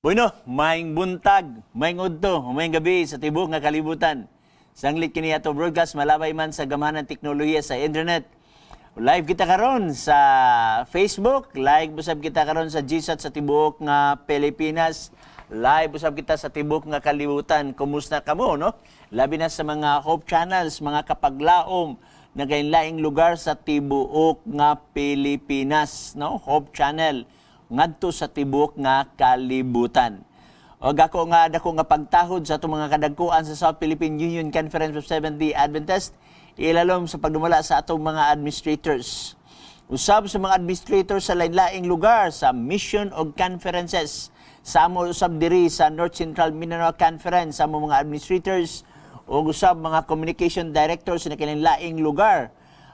Bueno, maing buntag, maing udto, maing gabi sa tibok nga kalibutan. Sanglit kini ato broadcast malabay man sa gamahan ng teknolohiya sa internet. Live kita karon sa Facebook, live usab kita karon sa GSAT sa tibok nga Pilipinas. Live usab kita sa tibok nga kalibutan. Kumusta kamo, no? Labi na sa mga Hope Channels, mga kapaglaom na laing lugar sa tibuok nga Pilipinas, no? Hope Channel ngadto sa tibok nga kalibutan. O dako nga pagtahod sa atong mga kadagkuan sa South Philippine Union Conference of Seventh-day Adventist, ilalom sa pagdumala sa atong mga administrators. Usab sa mga administrators sa lain-laing lugar sa mission o conferences. Samo usab diri sa North Central Mindanao Conference sa mga administrators o usab mga communication directors sa lain-laing lugar.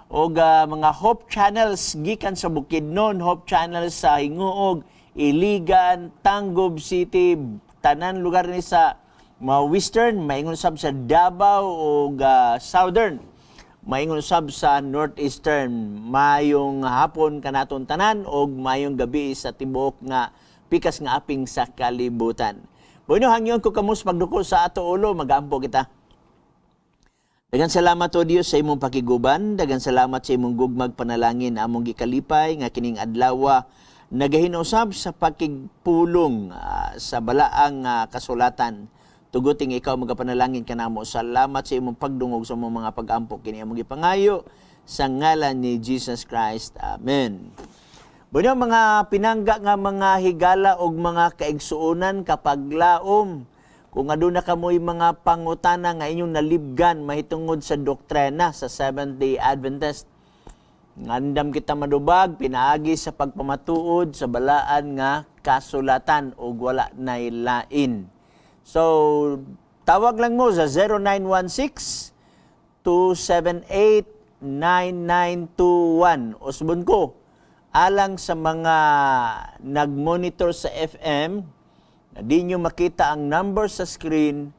O mga Hope Channels gikan sa Bukidnon, Hope Channels sa Hinguog, Iligan, Tangub City, tanan lugar ni sa mga Western, maingon sab sa Davao o Southern, maingon sab sa Northeastern. Mayong hapon kanaton tanan o mayong gabi sa tibuok nga pikas nga aping sa kalibutan. Bueno, hangyon ko kamus pagduko sa ato ulo, magampo kita. Dagan salamat o Dios sa imong pakiguban, dagan salamat sa imong gugmag panalangin among gikalipay nga kining adlaw nagahinusab sa pakigpulong sa balaang kasulatan. Tuguting ikaw magapanalangin kanamo. Salamat sa imong pagdungog sa imong mga pag-ampo kini among gipangayo sa ngalan ni Jesus Christ. Amen. Bueno, mga pinangga nga mga higala og mga kaigsuonan kapag laom, kung aduna kamoy mga pangutana nga inyong nalibgan mahitungod sa doktrina sa Seventh-day Adventist, ngandam kita madubag pinaagi sa pagpamatuod sa balaan nga kasulatan o wala nay lain. So tawag lang mo sa 0916-278-9921. Usbon ko alang sa mga nag-monitor sa FM. Di nyo makita ang number sa screen,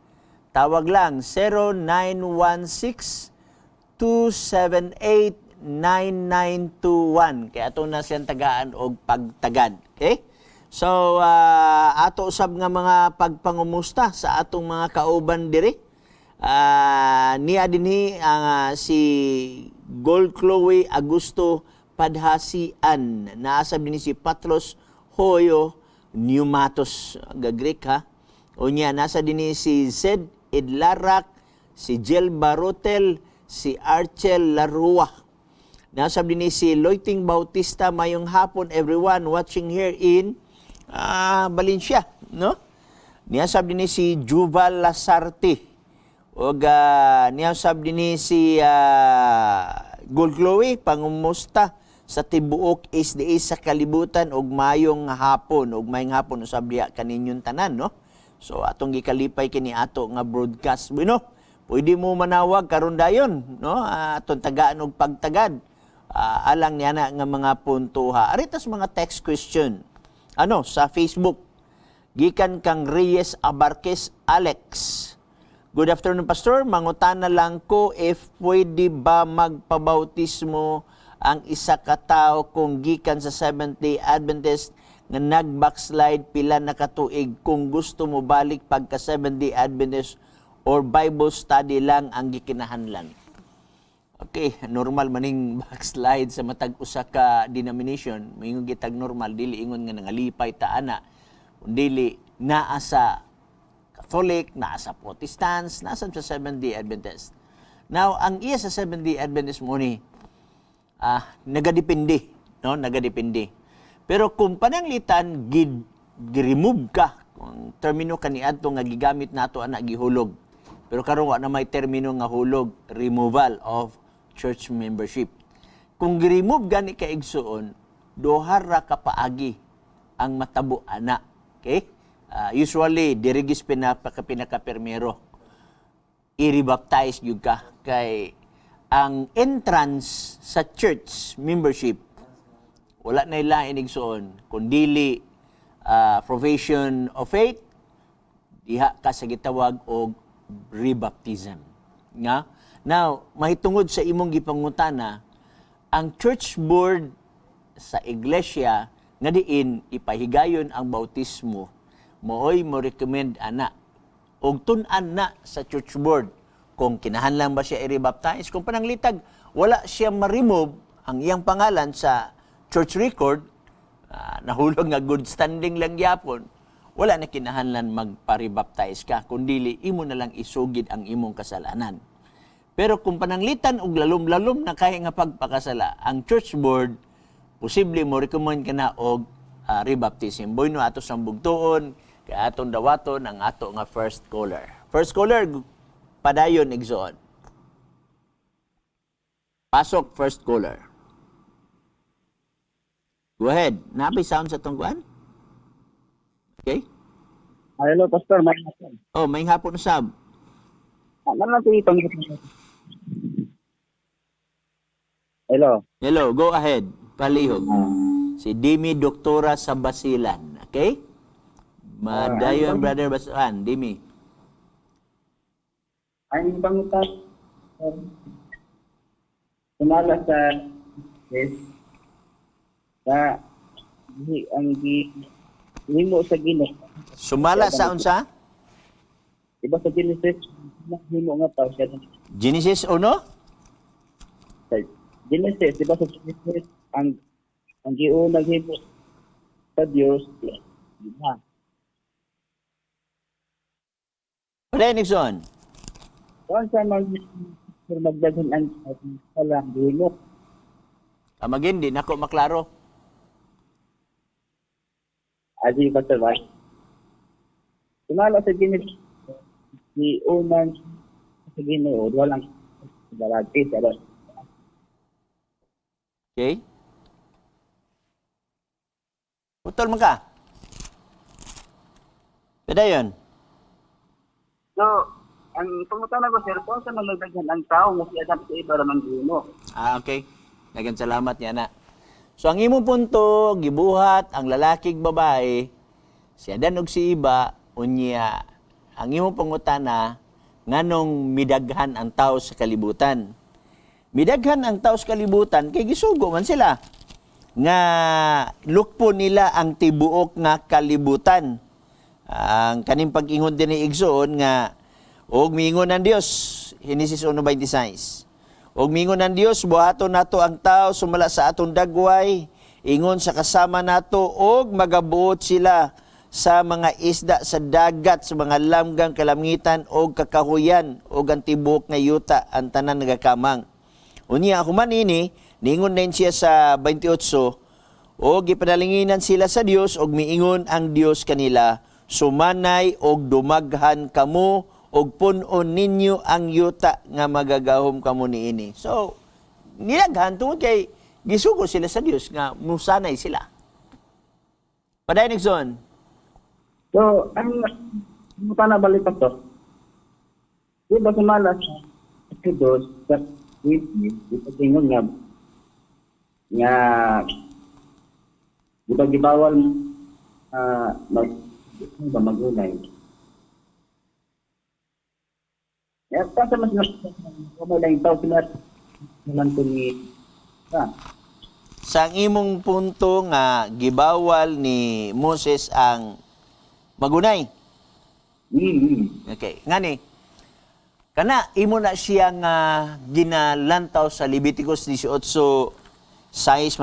tawag lang 0916-278-9921. Kaya ito na siyang tagaan o pagtagad. Okay? So, ato usab nga mga pagpangumusta sa atong mga kauban diri. Niya dinhi si Gold Chloe Augusto Padhasian. Naasab din si Patros Hoyo Pneumatos, Greek ha. O niya, nasa din si Zed Idlarak, si Jel Barotel, si Archel Larua. Nasa din si Loiting Bautista. Mayong hapon everyone watching here in Valencia, no? Nasa din si Juval Lasarte. O nasa din si Gold Chloe, pangumusta sa tibuok SDA sa kalibutan og mayong hapon usab diha kaninyon tanan, no? So atong gikalipay kini ato nga broadcast. Bueno, pwede mo manawag karon dayon, no? Atong tagaan og pagtagad alang niya nga mga puntuha. Aritas mga text question. Sa Facebook. Gikan kang Reyes Abarques Alex. Good afternoon, Pastor. Mangutana lang ko if pwede ba magpabautismo ang isa ka tawo kung gikan sa Seventh-day Adventist nga nag-backslide pila na katuig, kung gusto mo balik pagka Seventh-day Adventist or Bible study lang ang gikinahanglan. Okay, normal maning backslide sa matag usa ka denomination, mayong gitag normal, dili ingon nga nangalipay ta ana, dili naa sa Catholic, naa sa Protestants, naa sa Seventh-day Adventist. Now, ang iya sa Seventh-day Adventist mo ni nagadepende, no? Nagadepende. Pero kung pananglitan gi-remove ka, kung termino kaniadto nga gigamit nato ana gihulog. Pero karon wa na may termino nga hulog, removal of church membership. Kung gi-remove gani ka igsuon, duha ra ka paagi ang matabo ana. Okay? Usually dirigis pinaka-permero. I-rebaptize gyud ka kay ang entrance sa church membership, wala na ilain igsoon, kundili profession of faith, diha ka sa gitawag og rebaptism. Nga? Now, mahitungod sa imong gipangutana, ang church board sa iglesia nga diin ipahigayon ang bautismo, mooy mo recommend ana og tun-an na sa church board kung kinahanglan ba siya i-rebaptize. Kung pananglitag wala siya ma-remove ang iyang pangalan sa church record, nahulog nga good standing lang gyapon, wala na kinahanglan magpa-rebaptize ka, kundi imo na lang isugid ang imong kasalanan. Pero kung pananglitan og lalom-lalom na kaya nga pagpakasala, ang church board posible mo recommend ka na og rebaptism. Boy no ato sang bugtuon, kay aton dawaton ang ato nga first caller. First caller, padayon igsoon. Pasok, first caller. Go ahead. Napay sound sa tungkuan? Okay? Hello, Pastor. May hapon. Oh, may hapon sab. Ano natin itong... Hello. Hello, go ahead. Palihog. Si Dimi Doktora sa Basilan. Okay? Madayon, brother Basuan. Dimi. Ang pangutan, sumala sa yes, sa ang himo sa Ginoo. Sumala sa unsa? Diba sa Genesis, himo nga tao siya. Genesis 1? Sa Genesis, diba sa Genesis, ang giunang himo sa Dios, diba? Pwede, Nixon. Kung sa magdaghan ang salang himo, Amagin, di nako maklaro. adi ba sa right? Sumala sa Genesis, si unang sa Ginoo, walang balagti sa Okay? Putol mo ka. Pwede yun. So, ang pangutan ko, sir, kung sa nalagdagan ang tao na si Adam sa iba naman Ginoo. Okay. Dagan salamat niya na. So, ang imong punto, gibuhat, ang lalakig babae, si Adan og si Iba, unya, ang imong pangutana, nganong midaghan ang tao sa kalibutan. Midaghan ang tao sa kalibutan, kay gisugo man sila. Nga lukpo nila ang tibuok nga kalibutan. Ang kaning pag-ingon din ni Igsoon nga, og miingon ng Dios, Genesis 1:26. Og mingon ng Dios, buhaton nato ang tao sumala sa atong dagway, ingon sa kasama nato, og magabuot sila sa mga isda sa dagat, sa mga lamgang kalangitan, og kakahuyan, og ang tibok nga yuta, ang tanan nagakamang. Unya, human ini, ningon din siya sa 28, og ipanalinginan sila sa Dios, og miingon ang Dios kanila, sumanay og dumaghan kamo, og punon ninyo ang yuta nga magagahom kamo niini. So, nilaghan tungod kay gisugo sila sa Dios nga musanay sila. Paday Nixon. So, ang pangutan balik pa to, di ba sumala sa Diyos, sa ipag-ingon nga, di ba gibawal mag-unay. Ya, kasi mas lang tao sila naman ito ni Sa imong punto nga gibawal ni Moses ang magunay. Okay, ngani. Kana imo na siya nga ginalantaw sa Leviticus 18:6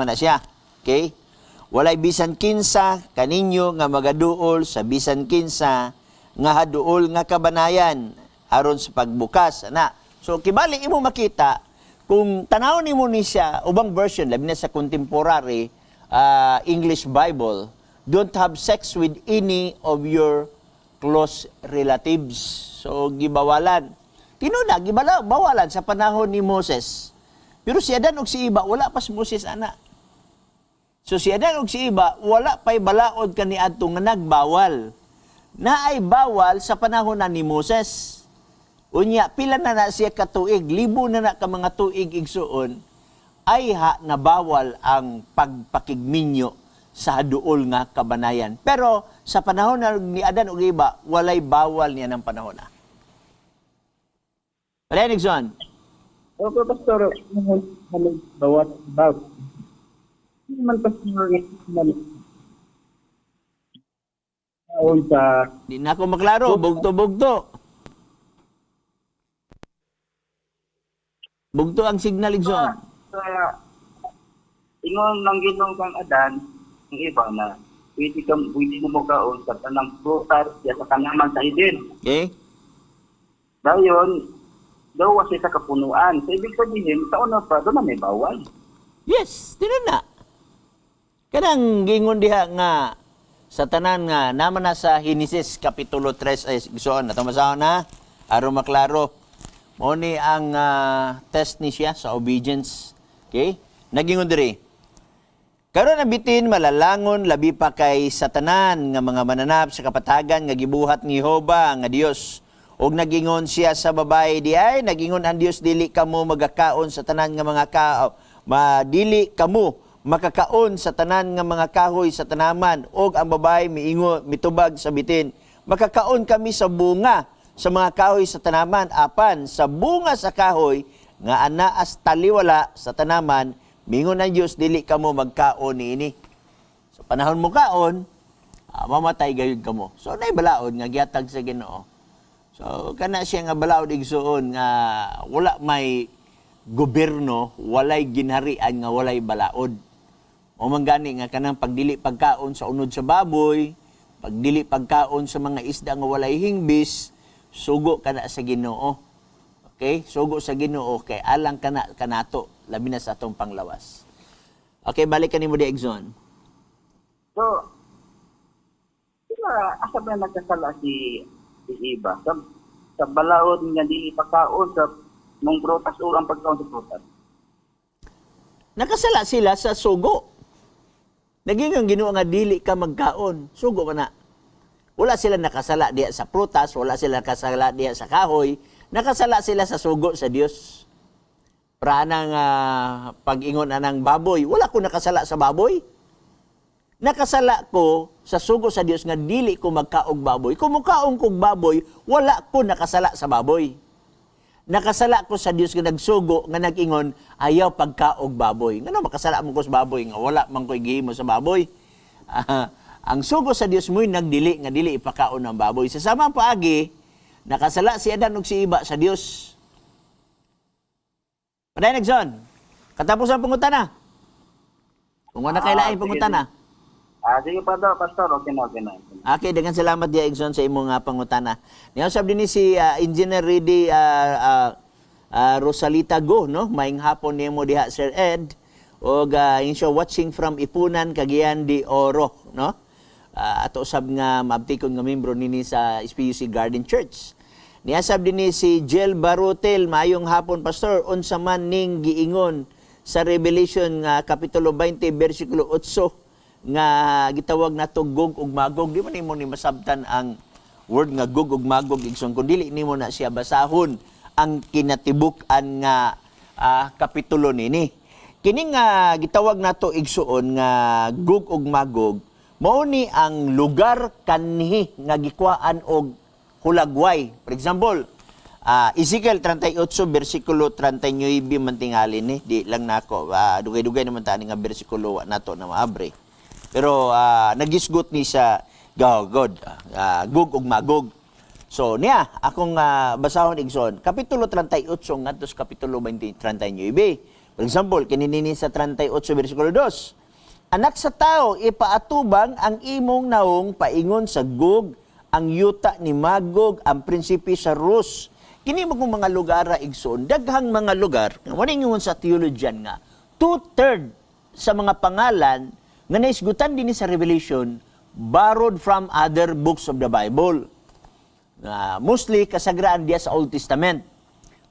man na siya. Okay? Walay bisan kinsa kaninyo nga magaduol sa bisan kinsa nga haduol nga kabanayan aron sa pagbukas ana. So kibali imo makita kung tanaw nimo ni siya ubang version labi na sa contemporary English Bible, don't have sex with any of your close relatives. So gibawalan. Tinuna gibawalan sa panahon ni Moses. Pero si Adan ug si Iba wala pa si Moses ana. So si Adan ug si Iba wala pay balaod kaniadto nga nagbawal. Naay bawal sa panahon na ni Moses. Unya, pila na siya katuig, libo na ka mga tuig igsuon, ay na bawal ang pagpakigminyo sa haduol nga kabanayan. Pero sa panahon na ni Adan ug Iba, walay bawal niya ng panahon na. Wala, Nixon? Okay, Pastor, bawat bawat. Hindi man Pastor, magkaon sa Di na ako maklaro, bugto-bugto. Bugto ang signal, Igsoon. sa ingon ng Ginoo kang Adan, ang iba na pwede mo magkaon sa tanang prutas ya sa kanaman sa Eden. Okay? Dayon, daw kasi sa kapunuan. So, ibig sabihin, sa una pa, doon na may bawal. Yes, tinan na. Kanang gingon diha nga sa tanan nga naman na sa Genesis kapitulo 3 ay Igsoon ato masahon na aron maklaro. Mao ni ang test ni siya sa obedience. Okay? Nagingon diri. Karon nabitin malalangon labi pa kay sa tanan nga mga mananap sa kapatagan nga gibuhat ni Jehova nga Dios. Og nagingon siya sa babae di ay nagingon ang Dios dili kamo magakaon sa tanan nga mga dili kamo makakaon sa tanan nga mga kahoy sa tanaman og ang babae miingo mitubag sa bitin makakaon kami sa bunga sa mga kahoy sa tanaman apan sa bunga sa kahoy nga anaas taliwala sa tanaman mingon ang Dios dili kamo magkaon niini sa panahon mo kaon mamatay gayud kamo so nay balaod nga gihatag sa Ginoo so kana siya nga balaod igsuon nga wala may gobyerno walay ginharian nga walay balaod. O manggani nga kanang pagdili pagkaon sa unod sa baboy, pagdili pagkaon sa mga isda nga walay hingbis, sugo kana sa Ginoo. Okay? Sugo sa Ginoo kay alang kana kanato labi na sa atong panglawas. Okay, balik kanimo di Exxon. So, asa ba nagkasala si Iba? Sa balaod nga dili pagkaon sa mong prutas o ang pagkaon sa prutas. Nakasala sila sa sugo. Naging ang Ginoo nga dili ka magkaon, sugo man na. Wala sila nakasala diya sa prutas, wala sila nakasala diya sa kahoy, nakasala sila sa sugo sa Dios. Pranang pag-ingon anang baboy, wala ko nakasala sa baboy. Nakasala ko sa sugo sa Dios nga dili ko magkaog baboy. Kung mukaong kog baboy, wala ko nakasala sa baboy. Nakasala ko sa Dios nga nagsugo nga nag-ingon ayaw pagkaog baboy. Ngano makasala mo ko sa baboy nga wala man koy gihimo sa baboy. Ang sugo sa Dios mo'y nagdili nga dili ipakaon ng baboy. Sa samang paagi nakasala si Adan ug si Iba sa Dios. Paday Nagson. Katapos ang pangutana. Kung wala kay lain pangutana. Sige pa daw, Pastor. Okay na. Okay, daghang salamat dia Igson sa imong pangutana. Niya usab dinhi si Engineer Rudy Rosalita Go, no? Maayong hapon nimo diha Sir Ed og insyo watching from Ipunan, Cagayan de Oro, no? Ato usab nga maabtikon nga membro nini sa SPUC Garden Church. Niya sab dinhi si Jel Barutel, maayong hapon Pastor, unsa man ning giingon sa Revelation nga kapitulo 20 bersikulo 8 nga gitawag nato Gog ug Magog. Di man nimo ni masabtan ang word nga Gog ug Magog Igsoon kun dili nimo na siya basahon ang kinatibuk-an nga kapitulo nini. Kini nga gitawag nato Igsoon nga Gog ug Magog mao ni ang lugar kanhi nga gikuhaan og hulagway. For example, Ezekiel 38 bersikulo 39 man tingali ni di lang nako dugay-dugay naman tani nga bersikulo nato na maabre. Pero nagisgot ni sa Gog ug Magog. So niya akong basahon Igsoon kapitulo 38 ngadto sa kapitulo 20 39. For example, kinini sa 38 bersikulo 2. Anak sa tao, ipaatubang ang imong naong paingon sa Gog, ang yuta ni Magog, ang prinsipi sa Rus. Kini mga lugar Igsoon, daghang mga lugar, wala ingon sa theologian nga, 2/3 sa mga pangalan nga naisgutan din sa Revelation, borrowed from other books of the Bible. Mostly, kasagraan diya sa Old Testament.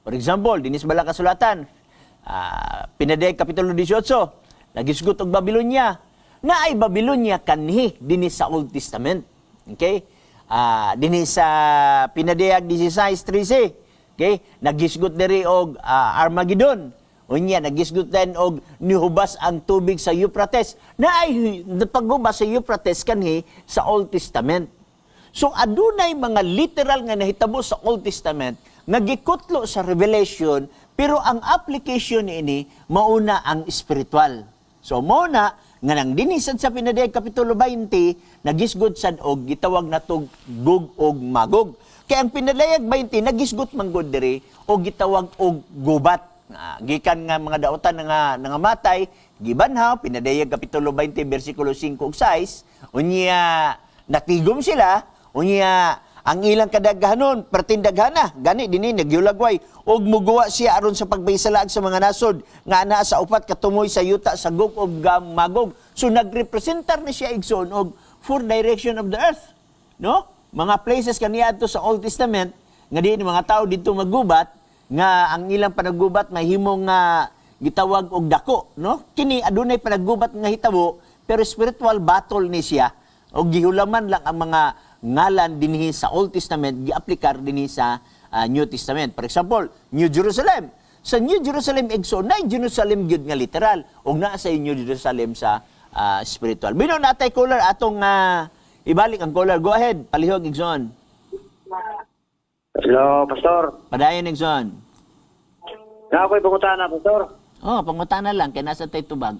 For example, dinis bala kasulatan, Pinadeg Kapitulo 18, nagisgot og Babylonia, na ay Babylonia kanhi dinis sa Old Testament. Okay? Dinis sa Pinadeg 16:13, okay? Nagisgot diri og Armageddon. Unya, nagisgot din og nihubas ang tubig sa Euphrates. Na ay paghubas sa Euphrates kanhi sa Old Testament. So, adunay mga literal nga nahitabo sa Old Testament nga gikutlo sa Revelation, pero ang application ini mauna ang spiritual. So, mauna nga nang dinisad sa Pinadayag Kapitulo 20, nagisgot sad og gitawag na tog gug og magog. Kaya ang Pinadayag 20 nagisgot man gud diri og gitawag og gubat. Gikan nga mga dautan nga nangamatay, gibanhaw Pinadayag Kapitulo 20 bersikulo 5 ug 6, unya natigom sila, unya ang ilang kadaghanon pertindaghana gani dinhi nagyulagway og muguwa siya aron sa pagbaysalaan sa mga nasod nga anaa sa upat katumoy sa yuta sa gog ug magog. So nagrepresentar ni siya igsoon og four direction of the earth, no? Mga places kaniya adto sa Old Testament nga diin mga tao didto maggubat nga ang ilang panaggubat mahimong nga gitawag og dako, no? Kini adunay panaggubat nga hitabo pero spiritual battle ni siya og gihulaman lang ang mga ngalan dinhi sa Old Testament giaplikar dinhi sa New Testament. For example, New Jerusalem. Sa New Jerusalem igsoon na Jerusalem gyud nga literal ug naa sa New Jerusalem sa spiritual. Bino natay caller atong ibalik ang caller. Go ahead, palihog igsoon. Hello, Pastor. Padayon igsoon. Na ako'y pangutana, Pastor. Oh, pangutana lang kay nasa tay tubag.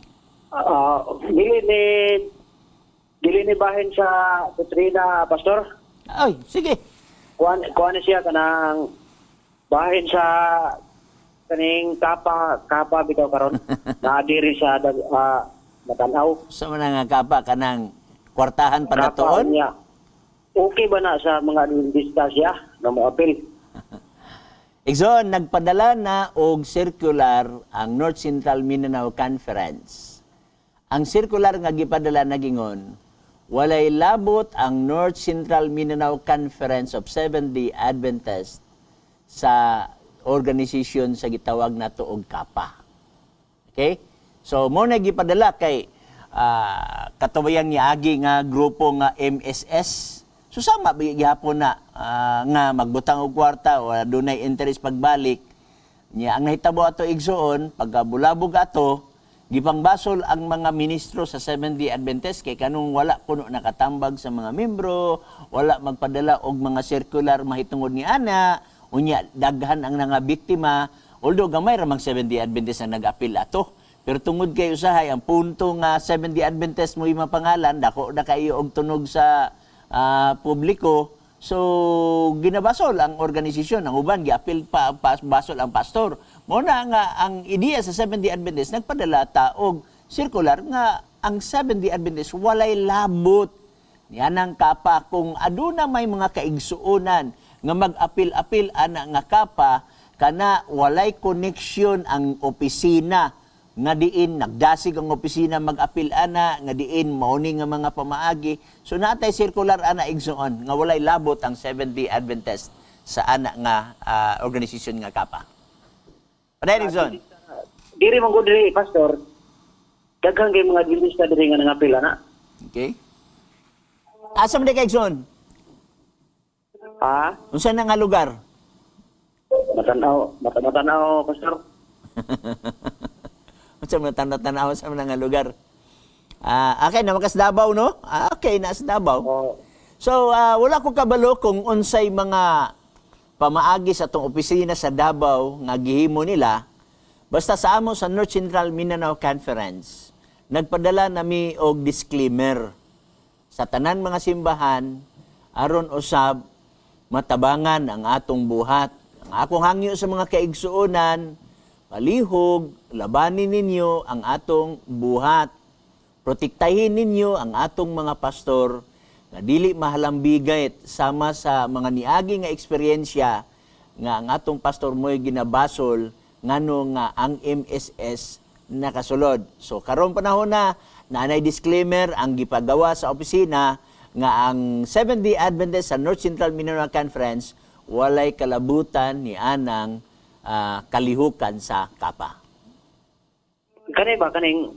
Dili ni bahin sa Petrina, Pastor. Ay, sige. Kuan ni siya kanang bahin sa kaning kapa bitaw karon. Naadiri sa Matanaw. Sa man nga kapa kanang kwartahan pa Kapa natoon. niya. Okay ba na sa mga Adventista siya na moapil? Igsoon, nagpadala na og circular ang North Central Mindanao Conference. Ang circular nga gipadala na gingon, walay labot ang North Central Mindanao Conference of Seventh-day Adventist sa organisasyon sa gitawag na tuog kapa. Okay? So, mo na gipadala kay katubayan niya agi nga grupo nga MSS. So, sama gihapon na nga magbutang og kwarta o dunay interest pagbalik. Nya ang nahitabo ato igsoon, pagkabulabog ato, gipangbasol ang mga ministro sa Seventh-day Adventist kay kanung wala puno nakatambag sa mga membro, wala magpadala og mga circular mahitungod ni ana, unya daghan ang nga biktima, although gamay ra mang Seventh-day Adventist ang nag-apil ato. Pero tungod kay usahay ang punto nga Seventh-day Adventist mo imong pangalan, dako na kayo og tunog sa publiko. So, ginabasol ang organisasyon, ang uban, giapil pa basol ang pastor. Muna nga, ang ideya sa Seventh-day Adventist, nagpadala taog circular nga ang Seventh-day Adventist walay labot. Yan ang kapa. Kung aduna may mga kaigsuonan nga mag-apil-apil ana nga kapa, kana walay connection ang opisina nga diin nagdasig ang opisina mag-apil ana nga diin mauni nga mga pamaagi. So natay circular ana igsoon nga walay labot ang Seventh-day Adventist sa ana nga organisasyon nga kapa. Padayon igsoon. Diri man gud diri, Pastor. Daghang kay mga Adventista diri nga nangapil ana. Okay? Asa man di ka igsoon? Ha? Unsa na nga lugar? Matanaw, Pastor. Unsa man tanaw sa mga lugar? Okay na makas Davao, no? Okay na sa Davao. Oh. So wala ko kabalo kung unsay mga pamaagi sa tong opisina sa Davao nga gihimo nila. Basta sa amo sa North Central Mindanao Conference, nagpadala nami og disclaimer sa tanan mga simbahan aron usab matabangan ang atong buhat. Ang akong hangyo sa mga kaigsuonan, palihog, labanin ninyo ang atong buhat. Protektahin ninyo ang atong mga pastor nga dili mahalambigay sama sa mga niagi nga eksperyensya nga ang atong pastor mo'y ginabasol ngano nga ang MSS nakasulod. So karon panahon na nanay disclaimer ang gipagawa sa opisina nga ang Seventh-day Adventist sa North Central Mindanao Conference walay kalabutan ni anang kalihukan sa kapa. Kani ba kaning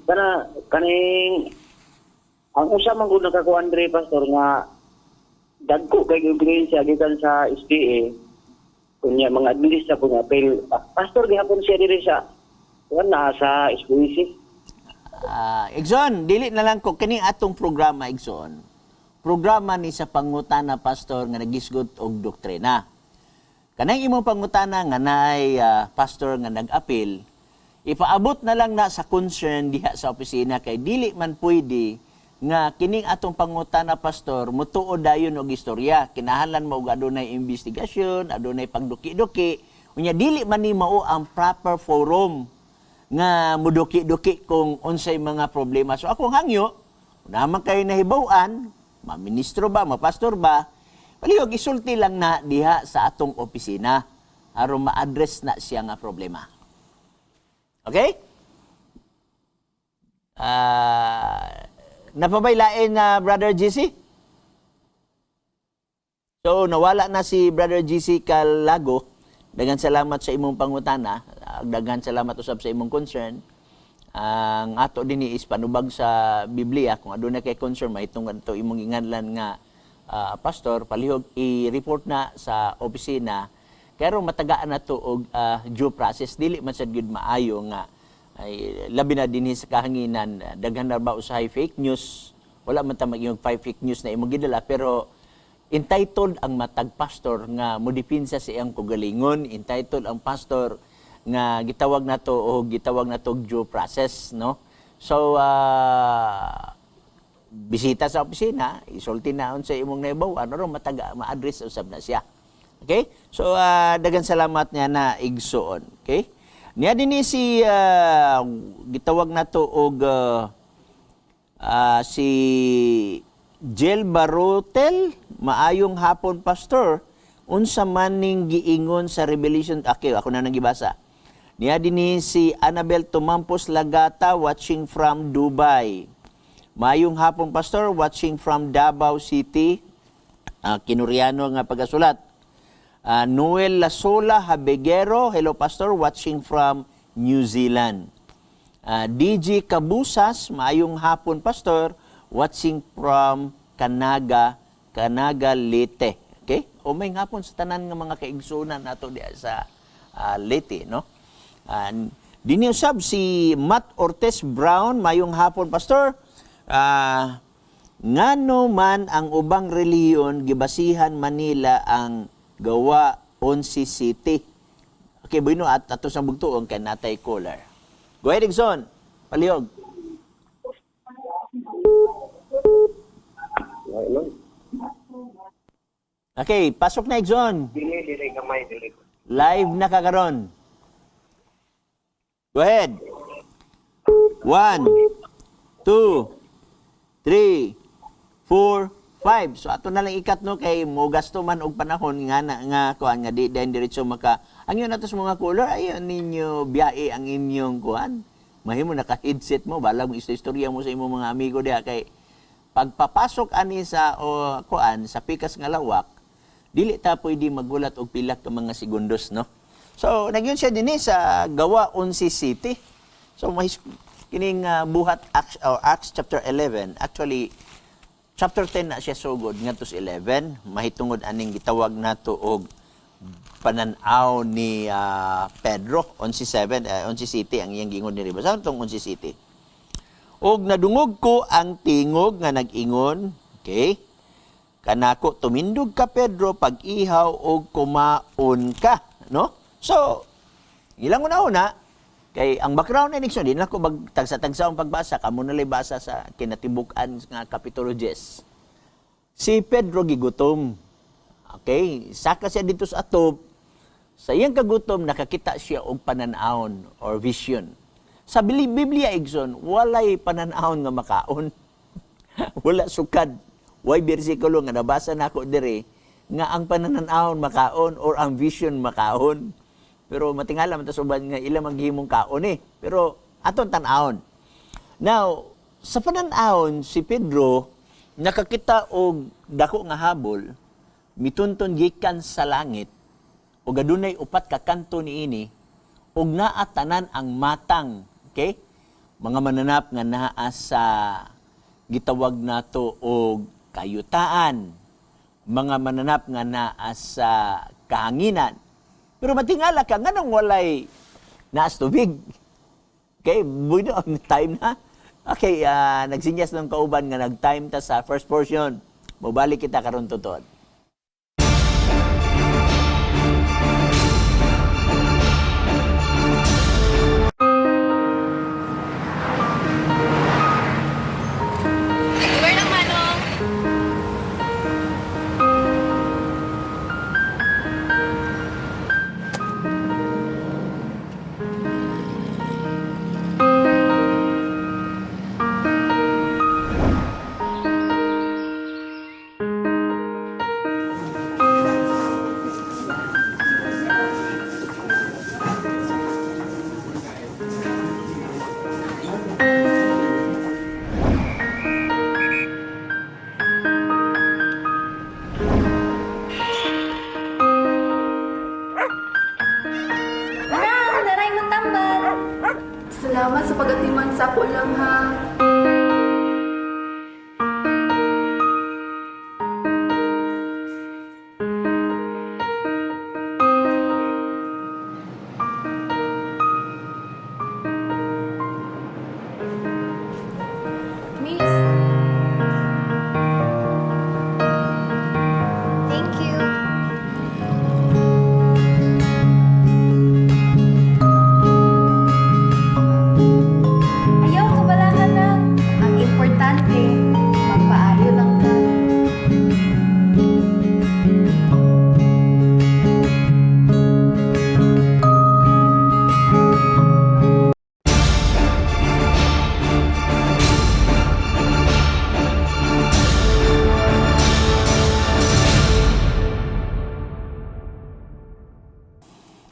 ang usa man gud nakakuan diri, Pastor, nga dagko kay impluwensya gikan sa SPA kunya mga administra kung apel. Pastor gihapon siya diri sa sa SPC. Igsoon, dili na lang ko kini atong programa igsoon. Programa ni sa pangutana pastor nga nagisgot og doktrina. Kanang imong pangutana nga naay pastor nga nag-apil, ipaabot na lang na sa concern diha sa opisina kay dili man pwede nga kining atong pangutana pastor mutuod dayon og istorya, kinahanglan mo og adunay investigasyon, adunay pagduki-duki, unya dili man ni mao ang proper forum nga muduki-duki kung unsay mga problema. So akong hangyo, naman kayo nahibaw-an, maministro ba, mapastor ba, palihog isulti lang na diha sa atong opisina aron ma-address na siya nga problema. Okay? Napabaylain na Brother GC? So, nawala na si Brother GC Calago. Daghang salamat sa imong pangutana. Daghang salamat usab sa imong concern. Ang ato din is panubag sa Biblia. Kung aduna kay concern, mahitong ito imong inganlan nga pastor, palihog i-report na sa opisina. Kaya matagaan na to og due process. Dili man sad gyud maayo nga ay labi na dinhi sa kahanginan, daghan na ba usahay fake news, wala man ta maging fake news na imong gidala, pero entitled ang matag pastor nga modipinsa sa iyang kugalingon, entitled ang pastor nga gitawag na to due process, no? So bisita sa opisina, isulti naon sa imong naibaw, ano ron mataga ma-address usab na siya. Okay? So daghang salamat niya na igsuon, okay? Niya din si gitawag na to og si Jel Barotel, maayong hapon pastor, unsa man ning giingon sa Revelation, okay, ako na nang gibasa. Niya din si Annabel Tumampos Lagata, watching from Dubai. Maayong hapon pastor, watching from Davao City. Kinuriano nga pagasulat. Noel Lasola Habegero, hello pastor, watching from New Zealand. DJ Kabusas, maayong hapon pastor, watching from Canaga Leyte. Okay? O may hapon sa tanan nga mga kaigsunan nato di sa Leyte, no? Dini usab si Matt Ortiz Brown, maayong hapon pastor. Ngano man ang ubang reliyon gibasihan Manila ang gawa 11 City. Okay, bueno, at ato sa bugtuon kay natay caller. Go ahead, Igson. Palihog. Okay, pasok na, Igson. Dili gamay dili. Live na kakaron. Go ahead. 1, 2, 3, 4, 5. So ato na lang ikat no kay mo gasto man og panahon nga kuan nga di diretso maka. Ang yun nato sa mga caller ayon ninyo biyahe ang inyong kuan. Mahimo naka-headset mo balag mo istorya mo sa imong mga amigo diha kay pagpapasok ani sa kuan sa pikas nga lawak dili ta pwede magulat og pila ka mga segundos no. So nagyon siya dinhi sa gawa 11 City. So kining buhat Acts chapter 11 actually chapter 10 na siya sugod ngadto sa 11 mahitungod aning gitawag nato og pananaw ni Pedro 11:7 11 City ang iyang giingon ni Riba. Saan tong 11 City? Og nadungog ko ang tingog nga nag-ingon, okay? Kanako tumindog ka Pedro pag-ihaw og kumaon ka, no? So ilang una kay ang background ni Nixon, di na ko tagsa-tagsa ang pagbasa, kamo na basa sa kinatibuk-an nga kapitulo 10. Si Pedro gigutom. Okay, saka siya dito sa atop. Sa iyang kagutom, nakakita siya og pananahon or vision. Sa Biblia, Igson, walay pananahon nga makaon. Wala sukad. Way bersikulo nga nabasa nako dire nga ang pananahon makaon or ang vision makaon. Pero matingala man ta suban nga ila maghimong kaon Pero aton tan-awon. Now, sa pananahon si Pedro nakakita og dako nga habol mitunton gikan sa langit ug adunay upat ka kanto niini ug naa tanan ang matang, okay? Mga mananap nga naa sa gitawag nato og kayutaan, mga mananap nga naa sa kahanginan. Pero matingala ka, nganong walay naas tubig? Okay, buino ang time na. Okay, nagsinyas ng kauban nga nag-time ta sa first portion. Mubalik kita karon tutod.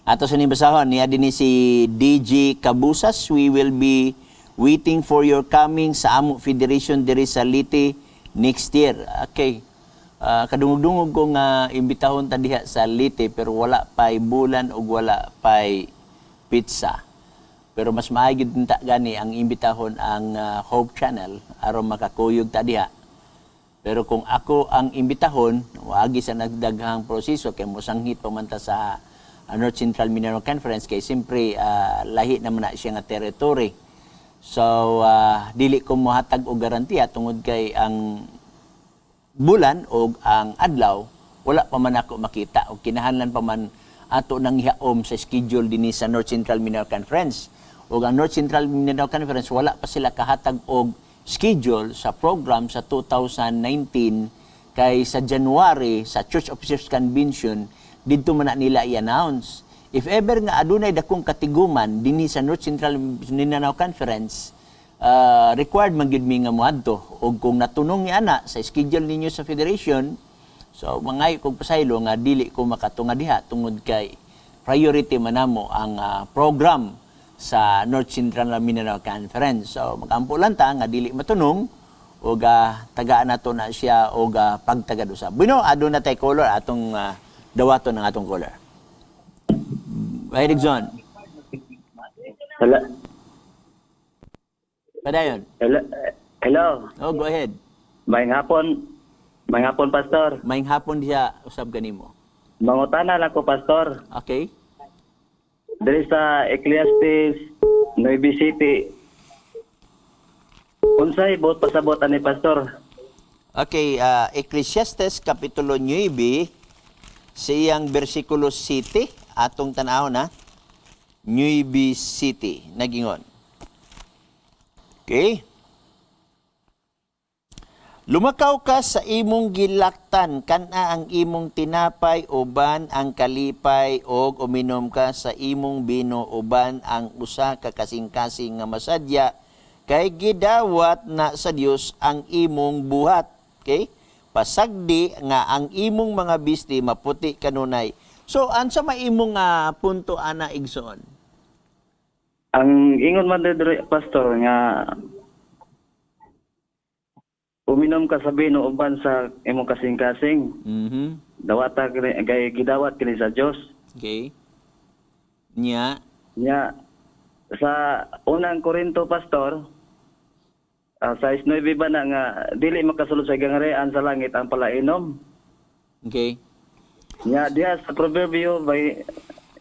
Ato sa nibasahon, niya din si DJ Cabusas. We will be waiting for your coming sa Amo Federation diri sa Leyte next year. Okay. Kadungog-dungog ko nga imbitahon ta diha sa Leyte pero wala pay bulan ug wala pay pizza. Pero mas maayod din ta gani ang imbitahon ang Hope Channel aron makakuyog ta diha. Pero kung ako ang imbitahon, wagi sa nagdaghang proseso kay mosanghit pa man ta sa North Central Mindanao Conference kay siyempre lahi naman na siya nga territory. So dili ko mohatag og garantiya tungod kay ang bulan o ang adlaw wala pa man ako makita o kinahanglan pa man ato nang hiaom sa schedule dinhi sa North Central Mindanao Conference. O ang North Central Mindanao Conference wala pa sila kahatag og schedule sa program sa 2019 kay sa January sa Church Officers Convention didto man na nila i-announce. If ever nga adunay dakong katiguman dinhi sa North Central Mindanao Conference, required man gyud mi nga moadto og kung natunong ni ana sa schedule ninyo sa federation, so mangay kog pasaylo nga dili ko makatunga diha tungod kay priority man namo ang program sa North Central Mindanao Conference. So magampo lang ta nga dili matunong og tagaan nato na siya og pagtagad usab. Bueno, aduna tay caller atong dawaton ng atong caller. Right, John. Hello. Padayon. Hello. Oh, go ahead. Maayong hapon, Pastor. Maayong hapon diha usab kanimo. Mangutana lang ko, Pastor. Okay? Diri sa Ecclesiastes 9 City. Unsay bot pasabot ani, Pastor? Okay, Ecclesiastes Kapitulo 9, siyang versikulo 7, atong tanaw na, 9 City, nagingon. Okay? Lumakaw ka sa imong gilaktan, kana ang imong tinapay, uban ang kalipay, og uminom ka sa imong bino, uban ang usa ka kasing-kasing nga masadya, kay gidawat na sa Dios ang imong buhat. Okay? Pasagdi nga ang imong mga bisti maputi kanunay. So, ansa maimong punto ana igsoon? Ang ingon man diri, Pastor, nga uminom ka sa bino uban sa imong kasing-kasing. Dawata kay gidawat kini sa Dios. Okay. Nya Sa unang Korinto, Pastor, sa 9 ba na nga dili makasulod sa gangarian sa langit ang palainom. Okay. Diya sa proverbio bay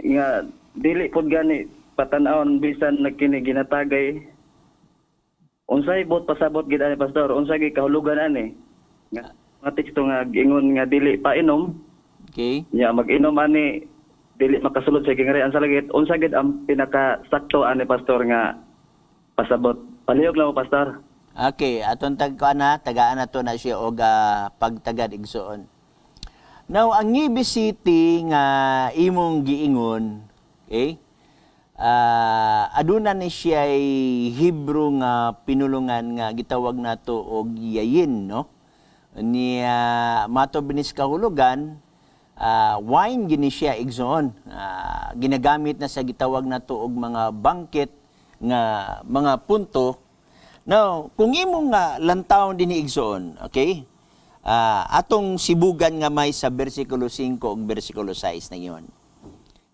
nga dili pud gani patan-aon bisan nagkini ginatagay. Unsay bot pasabot gid ani, Pastor? Unsay gi kahulugan ani? Nga teksto nga gingon nga dili pa inom. Okay. Mag-inom ani dili makasulod sa gingarian sa langit. Unsa gid ang pinakasakto ani, Pastor, nga pasabot? Palihog lang mo, Pastor. Okay, aton tagaan nato na siya og pagtagad igsoon. Now, ang Navy City nga imong giingon, okay? Aduna ni siya Hebrew nga pinulungan nga gitawag nato og yayin, no? Ni mato binis kahulugan, wine gini siya igsoon. Ginagamit na sa gitawag nato og mga banquet nga mga punto. Now, kung imong lantawon dinhi igsoon, okay? Atong sibugan nga may sa bersikulo 5 ug bersikulo 6 na iyon.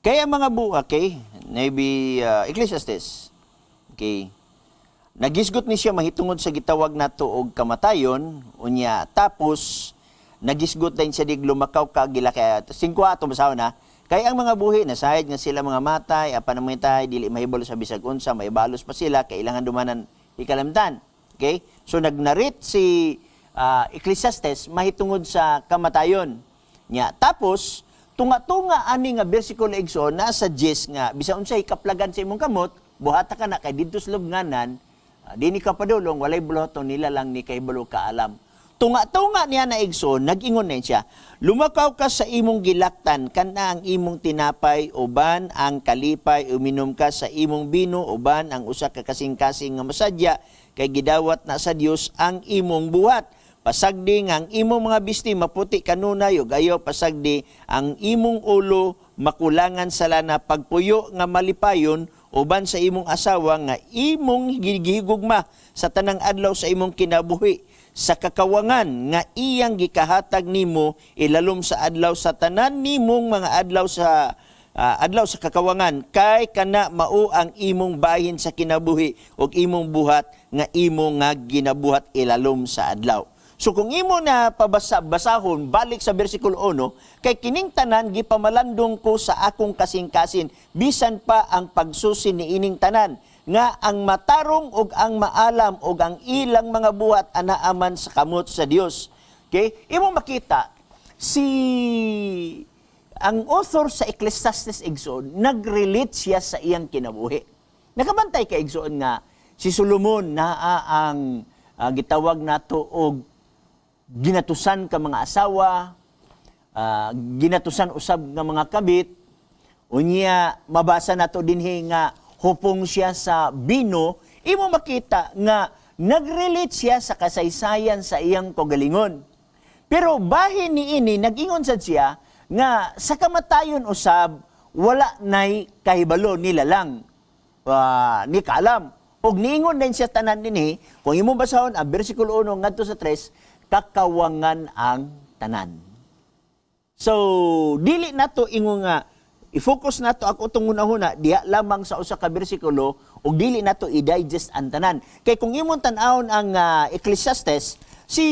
Kaya mga okay, maybe Ecclesiastes, okay, nagisgot ni siya mahitungod sa gitawag nato og kamatayon, unya tapos nagisgot din siya dig lumakaw ka gilakay. 5 ato basaw na, kaya ang mga buhi nasayad nga sila mga matay, apan namitay dili mahibalo sa bisag unsa, maibalos pa sila kailangan dumanan ikalamtan. Okay? So nagnarit si Ecclesiastes mahitungod sa kamatayon. Nya tapos tunga-tunga ani nga bersikulo igsoon nasa 10 nga bisan unsay kaplagan sa imong kamot buhata ka na kay didto sa lubnganan dini ka padulong walay buloton nila lang ni kay balo ka alam. Tunga-tunga niya na igsoon nag-ingon na siya, lumakaw ka sa imong gilaktan kana ang imong tinapay uban ang kalipay, uminom ka sa imong bino uban ang usa ka kasing-kasing nga masadya kay gidawat na sa Dios ang imong buhat. pasagdi nga ang imong mga bisti maputi kanunay ug ayaw pasagdi ang imong ulo makulangan sa lana pagpuyo nga malipayon uban sa imong asawa nga imong gihigugma sa tanang adlaw sa imong kinabuhi sa kakawangan nga iyang gikahatag nimo ilalom sa adlaw sa tanan nimong mga adlaw sa kakawangan kay kana mao ang imong bahin sa kinabuhi ug imong buhat nga imo nga ginabuhat ilalom sa adlaw. So kung imo na basahon balik sa bersikulo 1 kay kining tanan gipamalandong ko sa akong kasing-kasin bisan pa ang pagsusi ni ining tanan nga ang matarong ug ang maalam ug ang ilang mga buhat anaaman sa kamot sa Dios. Okay? Imo makita ang author sa Ecclesiastes Igsoon, nag-relate siya sa iyang kinabuhi. Nakabantay ka Igsoon nga, si Solomon naa ang gitawag nato og ginatusan ka mga asawa, ginatusan usab nga mga kabit, unya mabasa nato dinhi nga hupong siya sa bino, imo makita nga nag-relate siya sa kasaysayan sa iyang kagalingon. Pero bahin ni ini, nag-ingon sad siya, nga sa kamatayon usab wala nay kahibalo nila lang ni kaalam og niingon din siya tanan dinhi kung imo basahon ang bersikulo 1 ngadto sa 3 kakawangan ang tanan. So dili nato ingon nga i-focus nato ako tong una-una diha lamang sa usa ka bersikulo ug dili nato i-digest ang tanan kay kung imong tan-awon ang Ecclesiastes si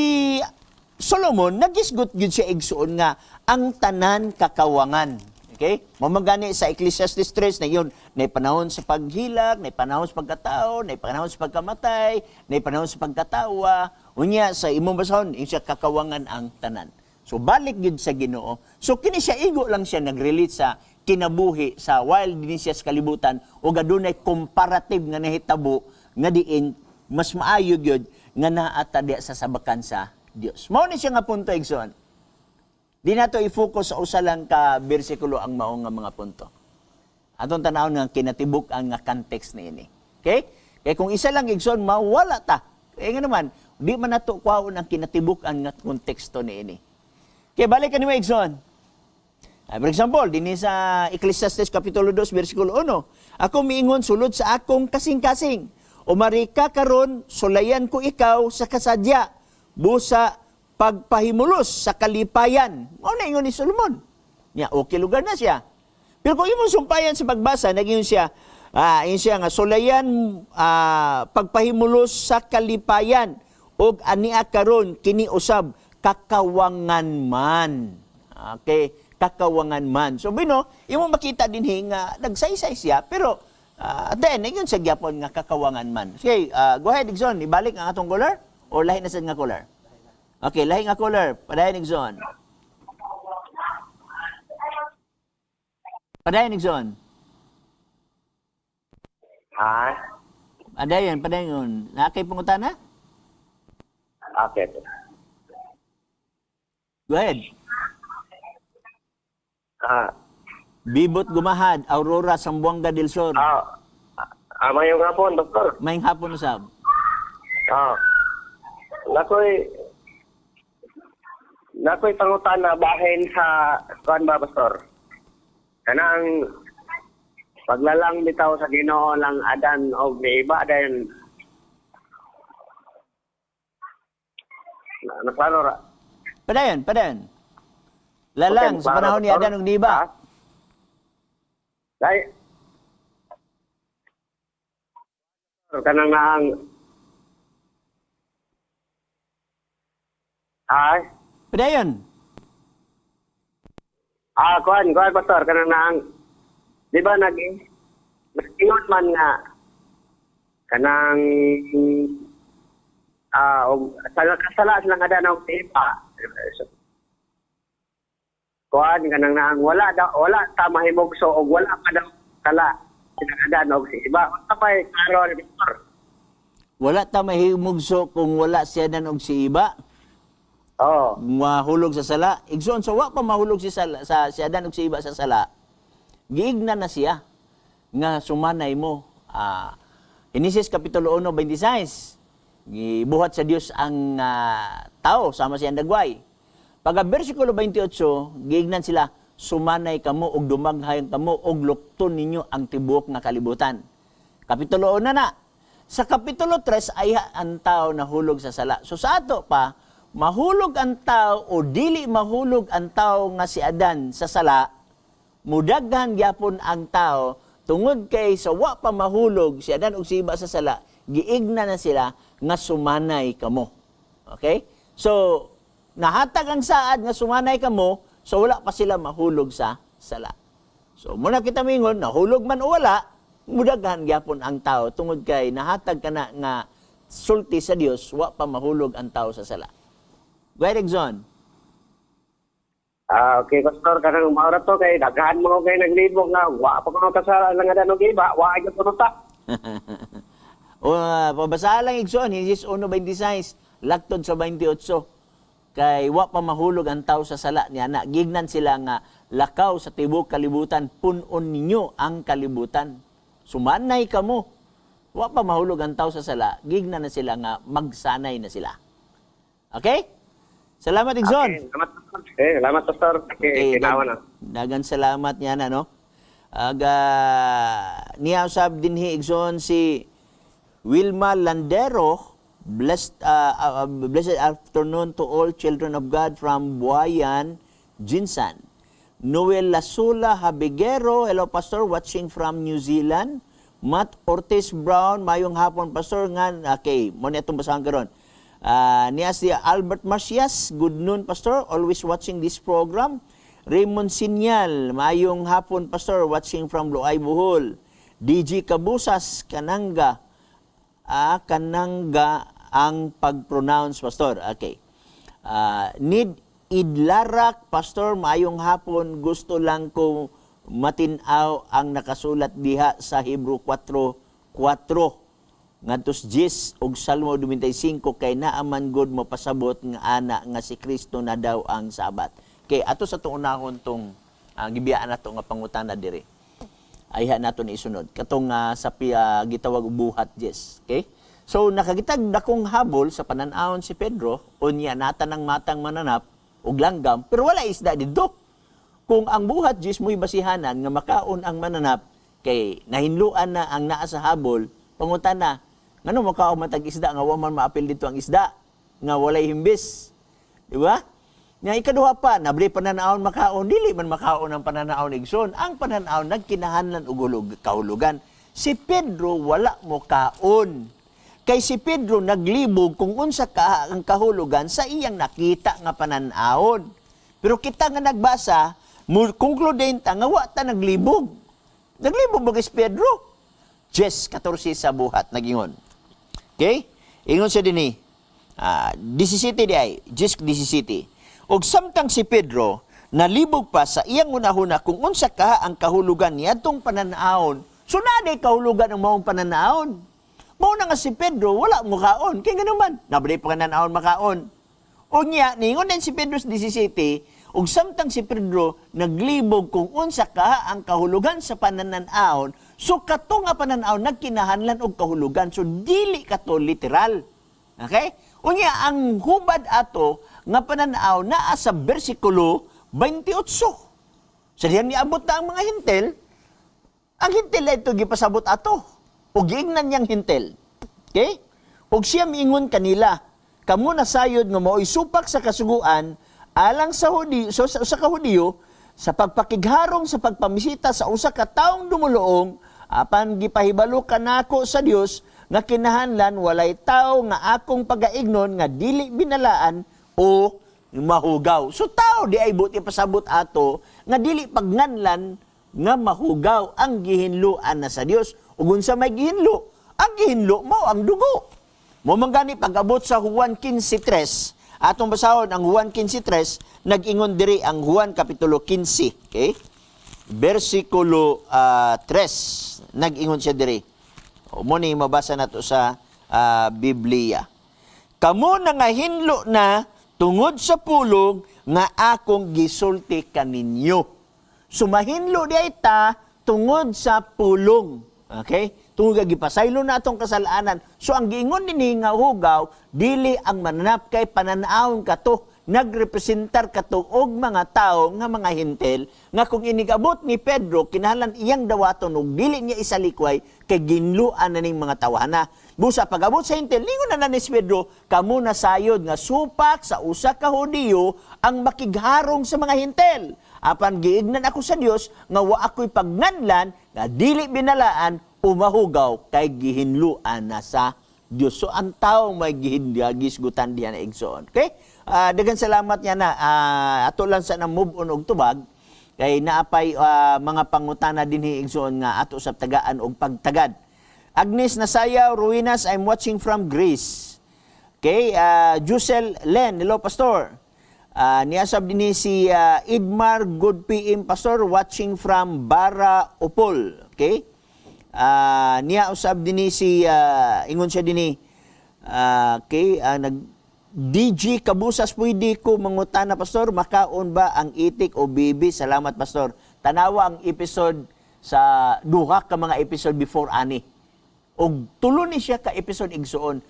Solomon, nagisgot gyud siya igsuon nga ang tanan kakawangan. Okay? Mamagani sa Ecclesiastes 3 na yun, na panahon sa paghilag, na panahon sa pagkatao, na panahon sa pagkamatay, na panahon sa pagkatawa. Unya sa imong basahon, siya kakawangan ang tanan. So balik gyud sa Ginoo. So kini siya igo lang siya nagrelate sa kinabuhi sa while dinhi siya sa kalibutan ug adunay comparative nga nahitabo nga diin mas maayo gyud nga naa ta diha sa sabakan sa Dios. Mao ni siya nga punto igsoon. Di nato i-focus sa usa lang ka bersikulo ang mao nga mga punto. Atong tan-awon nga kinatibuk ang nga context niini. Okay? Kaya kung isa lang igsoon mawala ta. Nga naman, di man nato kuhaon ang kinatibuk ang nga konteksto niini. Okay, balik kanimo igsoon. For example, dinhi sa Ecclesiastes kapitulo 2 bersikulo 1, ako miingon sulod sa akong kasing-kasing. Umari ka karon, sulayan ko ikaw sa kasadya. Busa pagpahimulos sa kalipayan. Mao na ingon ni Solomon. Nya okay lugar na siya. Pero kung imong sumpayan sa pagbasa, naging siya nga sulayan pagpahimulos sa kalipayan ug ania karon kini usab kakawangan man. Okay, kakawangan man. So bino, imong makita dinhi nga nagsaysay siya pero then ingon sa gyapon nga kakawangan man. Okay, go ahead Igson, ibalik ang atong color. O lahi na sad nga color? Okay, lahi nga color. Padayon igsoon. Padayon igsoon. Padayon. Nakay pangutana? Okay. Go ahead. Bibot Gumahad, Aurora, Zamboanga del Sur. Mayong hapon, Doktor. Mayong hapon usab. Nakoy pangutana bahin sa kuan ba Pastor? Kanang paglalang bitaw sa Ginoo lang adan og iba dayon. Naklaro ra. Padayon. Lalang Okay, sa panahon ni Adan ug Niba. Dai. Kanang naang Padayon. Kuan Pastor kanang naang di ba nag-ingon man nga kanang og kasala silang ada og iba. Kuan kanang naang wala ta mahimugso og wala pa daw kala silang ada og iba. Unsa pay karon Pastor? Wala ta mahimugso kung wala siya dan og si iba. Oh. Mahulog sa sala. Igsoon, so wa pa mahulog si Adan ug si iba sa sala. Giigna na siya nga sumanay mo. Genesis kapitulo 1:26. gibuhat sa Dios ang tao sama siyang dagway. Pagka bersikulo 28, giignan sila, sumanay kamo og dumaghayon kamo og lukton ninyo ang tibuok nga kalibutan. Kapitulo 1 na. Sa kapitulo 3 ay ang tao nahulog sa sala. So sa ato pa, mahulog ang tao o dili mahulog ang tao nga si Adan sa sala, mudaghan gyapon ang tao tungod kay sa wa pa mahulog si Adan ug si Eva sa sala, giigna na sila nga sumanay kamo. Okay? So nahatag ang saad nga sumanay kamo, so wala pa sila mahulog sa sala. So muna kita mingon, nahulog man o wala, mudaghan gyapon ang tao tungod kay nahatag kana nga sulti sa Dios, wa pa mahulog ang tao sa sala. Go ahead, Exxon. Okay, Pastor, kanang maura to kay daghan mo kay naglibog na wa pa ko kasala lang nga danog iba, wa gyud ko ta. O pabasahan lang, Exxon, Henesis 1:26, laktod sa 28. Kay wa pa mahulog ang tao sa sala niya na gignan sila nga lakaw sa tibok kalibutan, punon ninyo ang kalibutan. Sumanay kamo. Wa pa mahulog ang tao sa sala, gignan na sila nga magsanay na sila. Okay? Salamat, Exxon. Okay, salamat Pastor. Okay, kinawa na. Dagan salamat niya na, no? Niya usab din hi, Exxon, si Wilma Landero. Blessed afternoon to all children of God from Buayan, Jinsan. Noel Lasula Habigero, hello Pastor, watching from New Zealand. Matt Ortiz Brown, mayong hapon Pastor ngan. Okay, mo ni atong basahan karon. Niya si Albert Marcias, good noon Pastor, always watching this program. Raymond Sinyal, mayong hapon Pastor, watching from Loay Bohol. DG Kabusas, Kananga. Kananga ang pag-pronounce, Pastor. Okay. Need Idlarak, Pastor, maayong hapon. Gusto lang ko matinaw ang nakasulat diha sa Hebrew 4:4. Ngadtos 10 og Salmo 25 kay naaman gud mo pasabot nga ana nga si Kristo na daw ang Sabat. Kay ato sa tuunahon tong gibiyaan nato nga pangutana diri. Ayha nato ni isunod katong sa gitawag buhat 10. Okay? So nakagitag dakong habol sa panan-awon si Pedro, unya nata ng matang mananap ug langgam, pero wala isda didto. Kung ang buhat Diyos mo'y basihanan nga makaon ang mananap, kay nahinluan na ang naa sa habol, pangutana, ngano makaon matag isda nga wa man maapil dito ang isda nga walay himbis. Di ba? Nga ikaduha pa, nabli pananawon makaon, dili man makaon ang pananawon igsoon. Ang pananawon nagkinahanlan og kahulugan. Si Pedro wala mo kaon. Kay si Pedro naglibog kung unsa ka ang kahulugan sa iyang nakita nga pananawon. Pero kita nga nagbasa, konkludenta nga wa ta naglibog. Naglibog ba kay Pedro? 10:14 sa buhat nagingon. Okay? Ingon siya dinhi. 17 di ay, 10:17. Og samtang si Pedro nalibog pa sa iyang unahuna kung unsa ka ang kahulugan niadtong pananawon. So naday kahulugan ang maong pananawon. Mao na nga si Pedro, wala mo kaon. Kaya nga naman, nabali pa ka na makaon. O niya, ningon din si Pedro sa 17, ug samtang si Pedro naglibog kung unsa ka ang kahulugan sa pananawon, so kato nga pananawon nagkinahanlan og kahulugan. So dili kato literal. Okay? O niya, ang hubad ato nga pananaw naa sa bersikulo 28. Sa diyan niabot na ang mga hintel, ang hintel na ito gipasabot ato. O giingnan niyang hintel. Okay? O siya miingon kanila, kamo nasayod nga mao'y supak sa kasuguan, alang sa Hudiyo, sa pagpakigharong sa pagpamisita sa usa ka taong dumuluong, apan gipahibalo kanako sa Dios nga kinahanglan walay tao nga akong pagaignon nga dili binalaan o mahugaw. So tao di ay buti pasabot ato nga dili pagnganlan nga mahugaw ang gihinluan na sa Dios. Ug unsa may gihinlo? Ang gihinlo mao ang dugo. Mo man gani pag-abot sa Juan 15:3, atong basahon ang Juan 15:3, nag-ingon diri ang Juan kapitulo 15, okay? Bersikulo 3, nag-ingon siya diri. O mo ni mabasa nato sa Biblia. Kamo na nga hinlo na tungod sa pulong nga akong gisulti kaninyo. Sumahinlo di ta tungod sa pulong. Okay? tungod gipasaylo na atong kasalanan. So ang giingon dinhi nga hugaw dili ang mananap kay pananawon kato, nagrepresentar kato og mga tao nga mga hintel nga kung inigabot ni Pedro kinahanglan iyang dawaton ug dili niya isalikway kay ginluan na ning mga tawhana. Busa pag-abot sa hintel ningon na ni Pedro kamo na sayod nga supak sa usa ka Hudiyo ang makigharong sa mga hintel. Apan giignan ako sa Dios nga wa ako'y pagnganlan nga dili binalaan umahugaw kay gihinluan na sa Dios. So ang taong may gisgutan diyan na igsoon. Okay? Daghang salamat niya na ato lang sa move on og tubag kay naapay mga pangutana dinhi igsoon nga ato sa tagaan og pagtagad. Agnes Nasayaw Ruinas, I'm watching from Greece. Okay, Jusel Len, hello pastor. Niasab dinhi si Idmar Good PM pastor watching from Bara Opol. Okay? Niya usab dinhi si ingon siya dinhi DG Kabusas pwede ko mangutana pastor makaon ba ang itik o bibi? Salamat pastor. Tanawa ang episode sa duha ka mga episode before ani. Og tulo ni siya ka episode igsuon.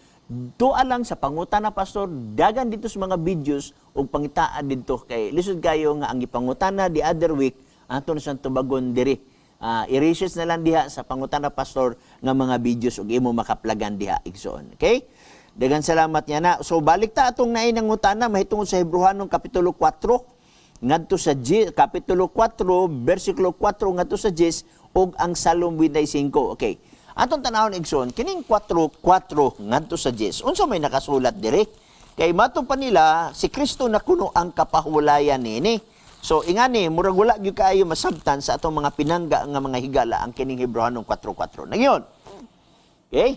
Doa lang sa pangutana pastor dagan dito sa mga videos og pangitaan dito kay lisod kayo nga ang gipangutana the other week aton sa tubagon diri. I-research na lang diha sa pangutana pastor nga mga videos ug imo makaplagan diha igsoon. Okay? Dagan salamat niya na. So balik ta atong naay nang utana mahitungod sa Hebrehanong kapitulo 4 ngadto sa kapitulo 4 bersikulo 4 ngadto sa 10 ug ang Salmo 25. Okay. Atong tanawon igsoon kining 4:4 ngadto sa 10. Unsa may nakasulat diri? Kay mato pa nila si Kristo na kuno ang kapahulayan nini. So ingani murag wala gyud kaayo masabtan sa atong mga pinangga nga mga higala ang kining Hebrehanong 4:4. Nagyon. Okay?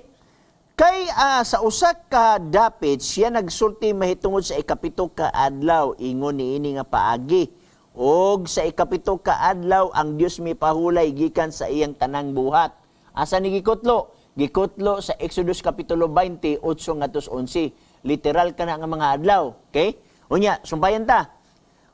Kay sa usa ka dapit siya nagsulti mahitungod sa ikapito ka adlaw ingon niini nga paagi. Og sa ikapito ka adlaw ang Dios mipahulay gikan sa iyang tanang buhat. Asa ni gikutlo? Gikutlo sa Exodus kapitulo 20 8 ngadto 11. Literal kana nga mga adlaw, okay? Unya, sumpayan ta.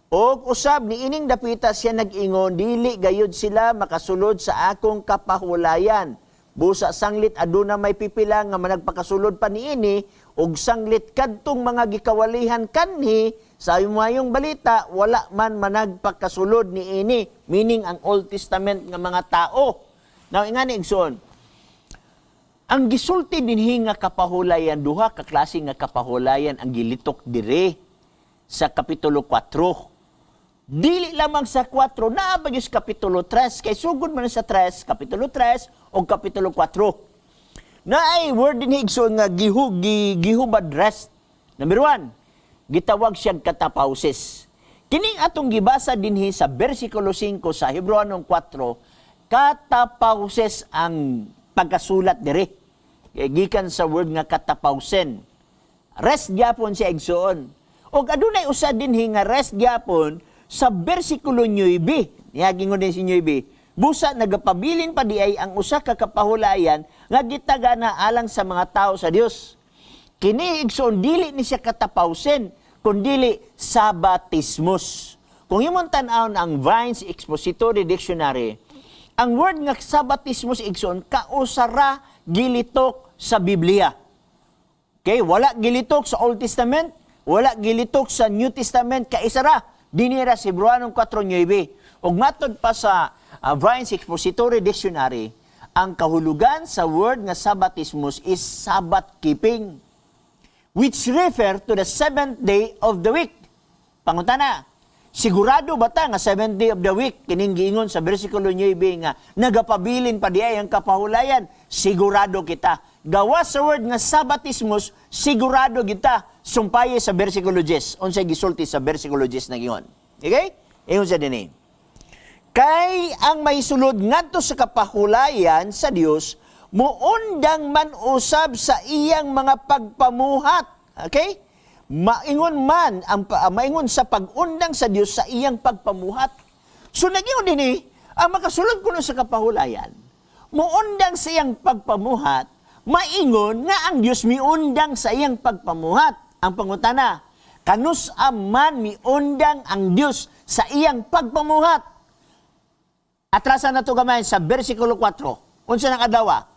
Og usab ni ining dapita siya nag-ingon dili gayud sila makasulod sa akong kapahulayan. Busa sanglit aduna may pipila nga managpakasulod pa niini ug sanglit kadtong mga gikawalihan kanhi sa mayong balita wala man managpakasulod niini, meaning ang Old Testament nga mga tao. Now ingani igsoon. Ang gisulti dinhi nga kapahulayan duha ka klase nga kapahulayan ang gilitok dire sa kapitulo 4. Dili lamang sa 4, naa ba yung kapitulo 3? Kay sugod man sa 3, kapitulo 3 o kapitulo 4. Naay word din higson nga gihubad rest. Number 1, gitawag siyang katapauses. Kining atong gibasa dinhi sa bersikulo 5 sa Hebrehanong 4, katapauses ang pagkasulat diri. Gikan sa word nga katapausen. Rest gyapon siya igsoon. Og adunay usa dinhi nga rest gyapon sa bersikulo 9, niyagingon din si 9, busa nagapabilin pa diay ang usa ka kapahulayan nga gitaga na alang sa mga tao sa Dios. Kini igsoon dili ni siya katapausen, kundi sabatismus. Kung imong tan-awon ang Vines Expository Dictionary, ang word nga sabatismus igsoon kausara gilitok sa Biblia. Okay, wala gilitok sa Old Testament, wala gilitok sa New Testament kaisara. Dinira si Hebrehanong 4:9. Ug matod pa sa Vines Expository Dictionary, ang kahulugan sa word nga sabatismus is Sabbath keeping, which refer to the 7th day of the week. Pangutana, sigurado ba ta nga 7th day of the week kining giingon sa bersikulo 9 nga nagapabilin pa diay ang kapahulayan? Sigurado kita. Gawas sa word nga sabatismus, sigurado kita. Sumpaye sa bersikulo 10. Unsay gisulti sa bersikulo 10 na giingon. Okay? Ingon sa dinhi. Kay ang may sulod ngadto sa kapahulayan sa Dios, muundang man usab sa iyang mga pagpamuhat. Okay? Maingon man maingon sa pag-undang sa Dios sa iyang pagpamuhat. So nagingon dinhi, ang makasulod kuno sa kapahulayan, muundang sa iyang pagpamuhat, maingon nga ang Dios miundang sa iyang pagpamuhat. Ang pangutana, kanus man miundang ang Dios sa iyang pagpamuhat. Atrasan na to gamay sa bersikulo 4. Unsa nang adlaw?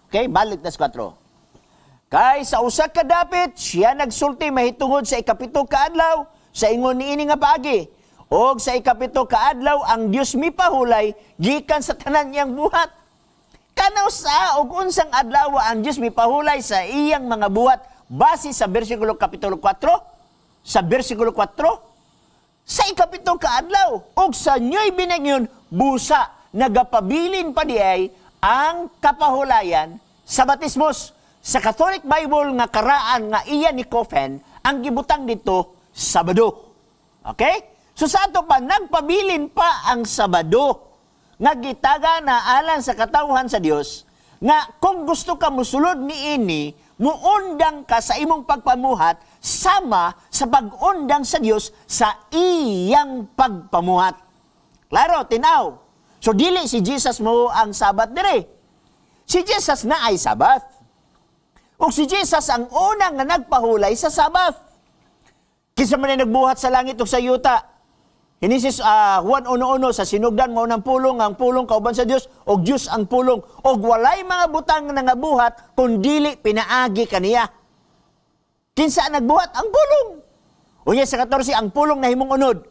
Okay, balik na sa 4. Kay sa usa ka dapit, siya nagsulti mahitungod sa ikapito ka adlaw, sa ingon niini nga paagi. Og sa ikapito ka adlaw, ang Dios mipahulay, gikan sa tanan niyang buhat. Kanaw sa og unsang adlaw ang Dios mipahulay sa iyang mga buhat, base sa bersikulo kapitulo 4, sa bersikulo 4, sa ikapito ka adlaw, og sa nyo'y binagyon, busa, nagapabilin pa diay ang kapahulayan sa batismos. Sa Catholic Bible nga karaan nga iya ni Coffin, ang gibutang dito, Sabado. Okay? So sa ato pa, nagpabilin pa ang Sabado nga gitaga na alang sa katawhan sa Dios nga kung gusto ka musulod ni ini, muundang ka sa imong pagpamuhat sama sa pag-undang sa Dios sa iyang pagpamuhat. Klaro, tinaw. So dili si Jesus mo ang Sabat dire. Si Jesus na ay Sabat. O si Jesus ang unang nga nagpahulay sa Sabat. Kinsa man ay nagbuhat sa langit ug sa yuta. Genesis 1:1 sa sinugdan mo ng pulong, ang pulong kauban sa Dios, og Dios ang pulong. Og walay mga butang nga nabuhat kun dili pinaagi kaniya. Kinsa ang nagbuhat? Ang pulong. Unya sa 14, ang pulong nahimong unod.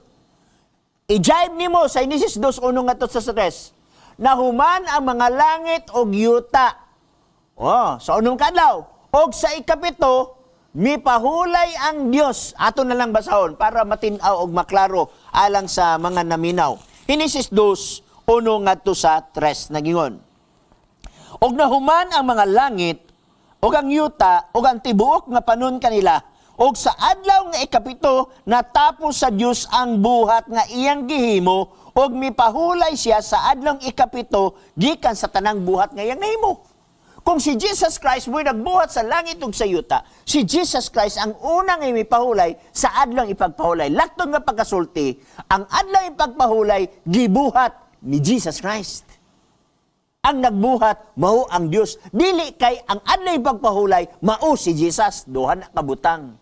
I-jive nimo sa Genesis 2:1 ngadto sa 3. Nahuman ang mga langit og yuta. Sa unong kadlaw. Og sa ikapito, mipahulay ang Dios. Ato na lang basahon para matinaw og maklaro alang sa mga naminaw. Genesis 2:1 ngadto sa 3 nagingon. Og nahuman ang mga langit og ang yuta og ang tibuok nga panon kanila. Og sa adlaw nga ikapito, natapos sa Dios ang buhat nga iyang gihimo og mipahulay siya sa adlaw ikapito gikan sa tanang buhat nga iyang nahimo. Kung si Jesus Christ mo'y nagbuhat sa langit ug sa yuta, si Jesus Christ ang unang ipahulay sa adlaw ipagpahulay. Lakton nga pagkasulti, ang adlaw ipagpahulay gibuhat ni Jesus Christ. Ang nagbuhat mao ang Dios. Dili kay ang adlaw ipagpahulay mao si Jesus. Duha na kabutang.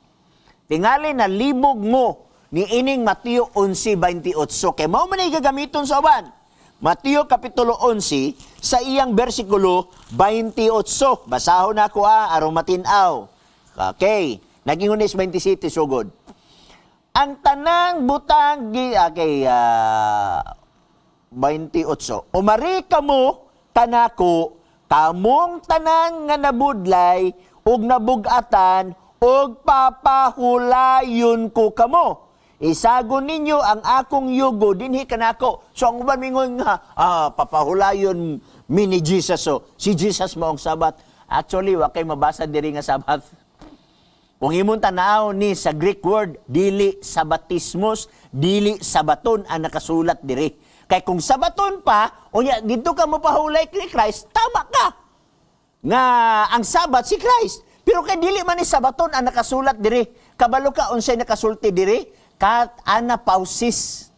Tingali na libog mo ni ining Mateo 11:28. Kay mao man ay gagamiton sa uban. Mateo kapitulo 11 sa iyang bersikulo 28. Basahon na ako aron matinaw. Okay. Naging Hunes 27 sugod. Ang tanang butang 28. Umari kamo kanako kamong tanang nga nabudlay ug nabugatan ug papahulayon ko kamo. Isagon ninyo ang akong yugo dinhi kanako. So ang uban mingon nga papahulayon mi ni Jesus. So si Jesus mo ang Sabat. Actually wa kay mabasa diri nga Sabat. Kung imong tanaw ni sa Greek word, dili sabatismos, dili sabaton ang nakasulat diri. Kay kung sabaton pa, unya dito ka mo pahulay kay Christ, tama ka. Nga ang Sabat si Christ. Pero kay dili man ni sabaton ang nakasulat diri. Kabalo ka unsay nakasulti diri? Kat anapausis.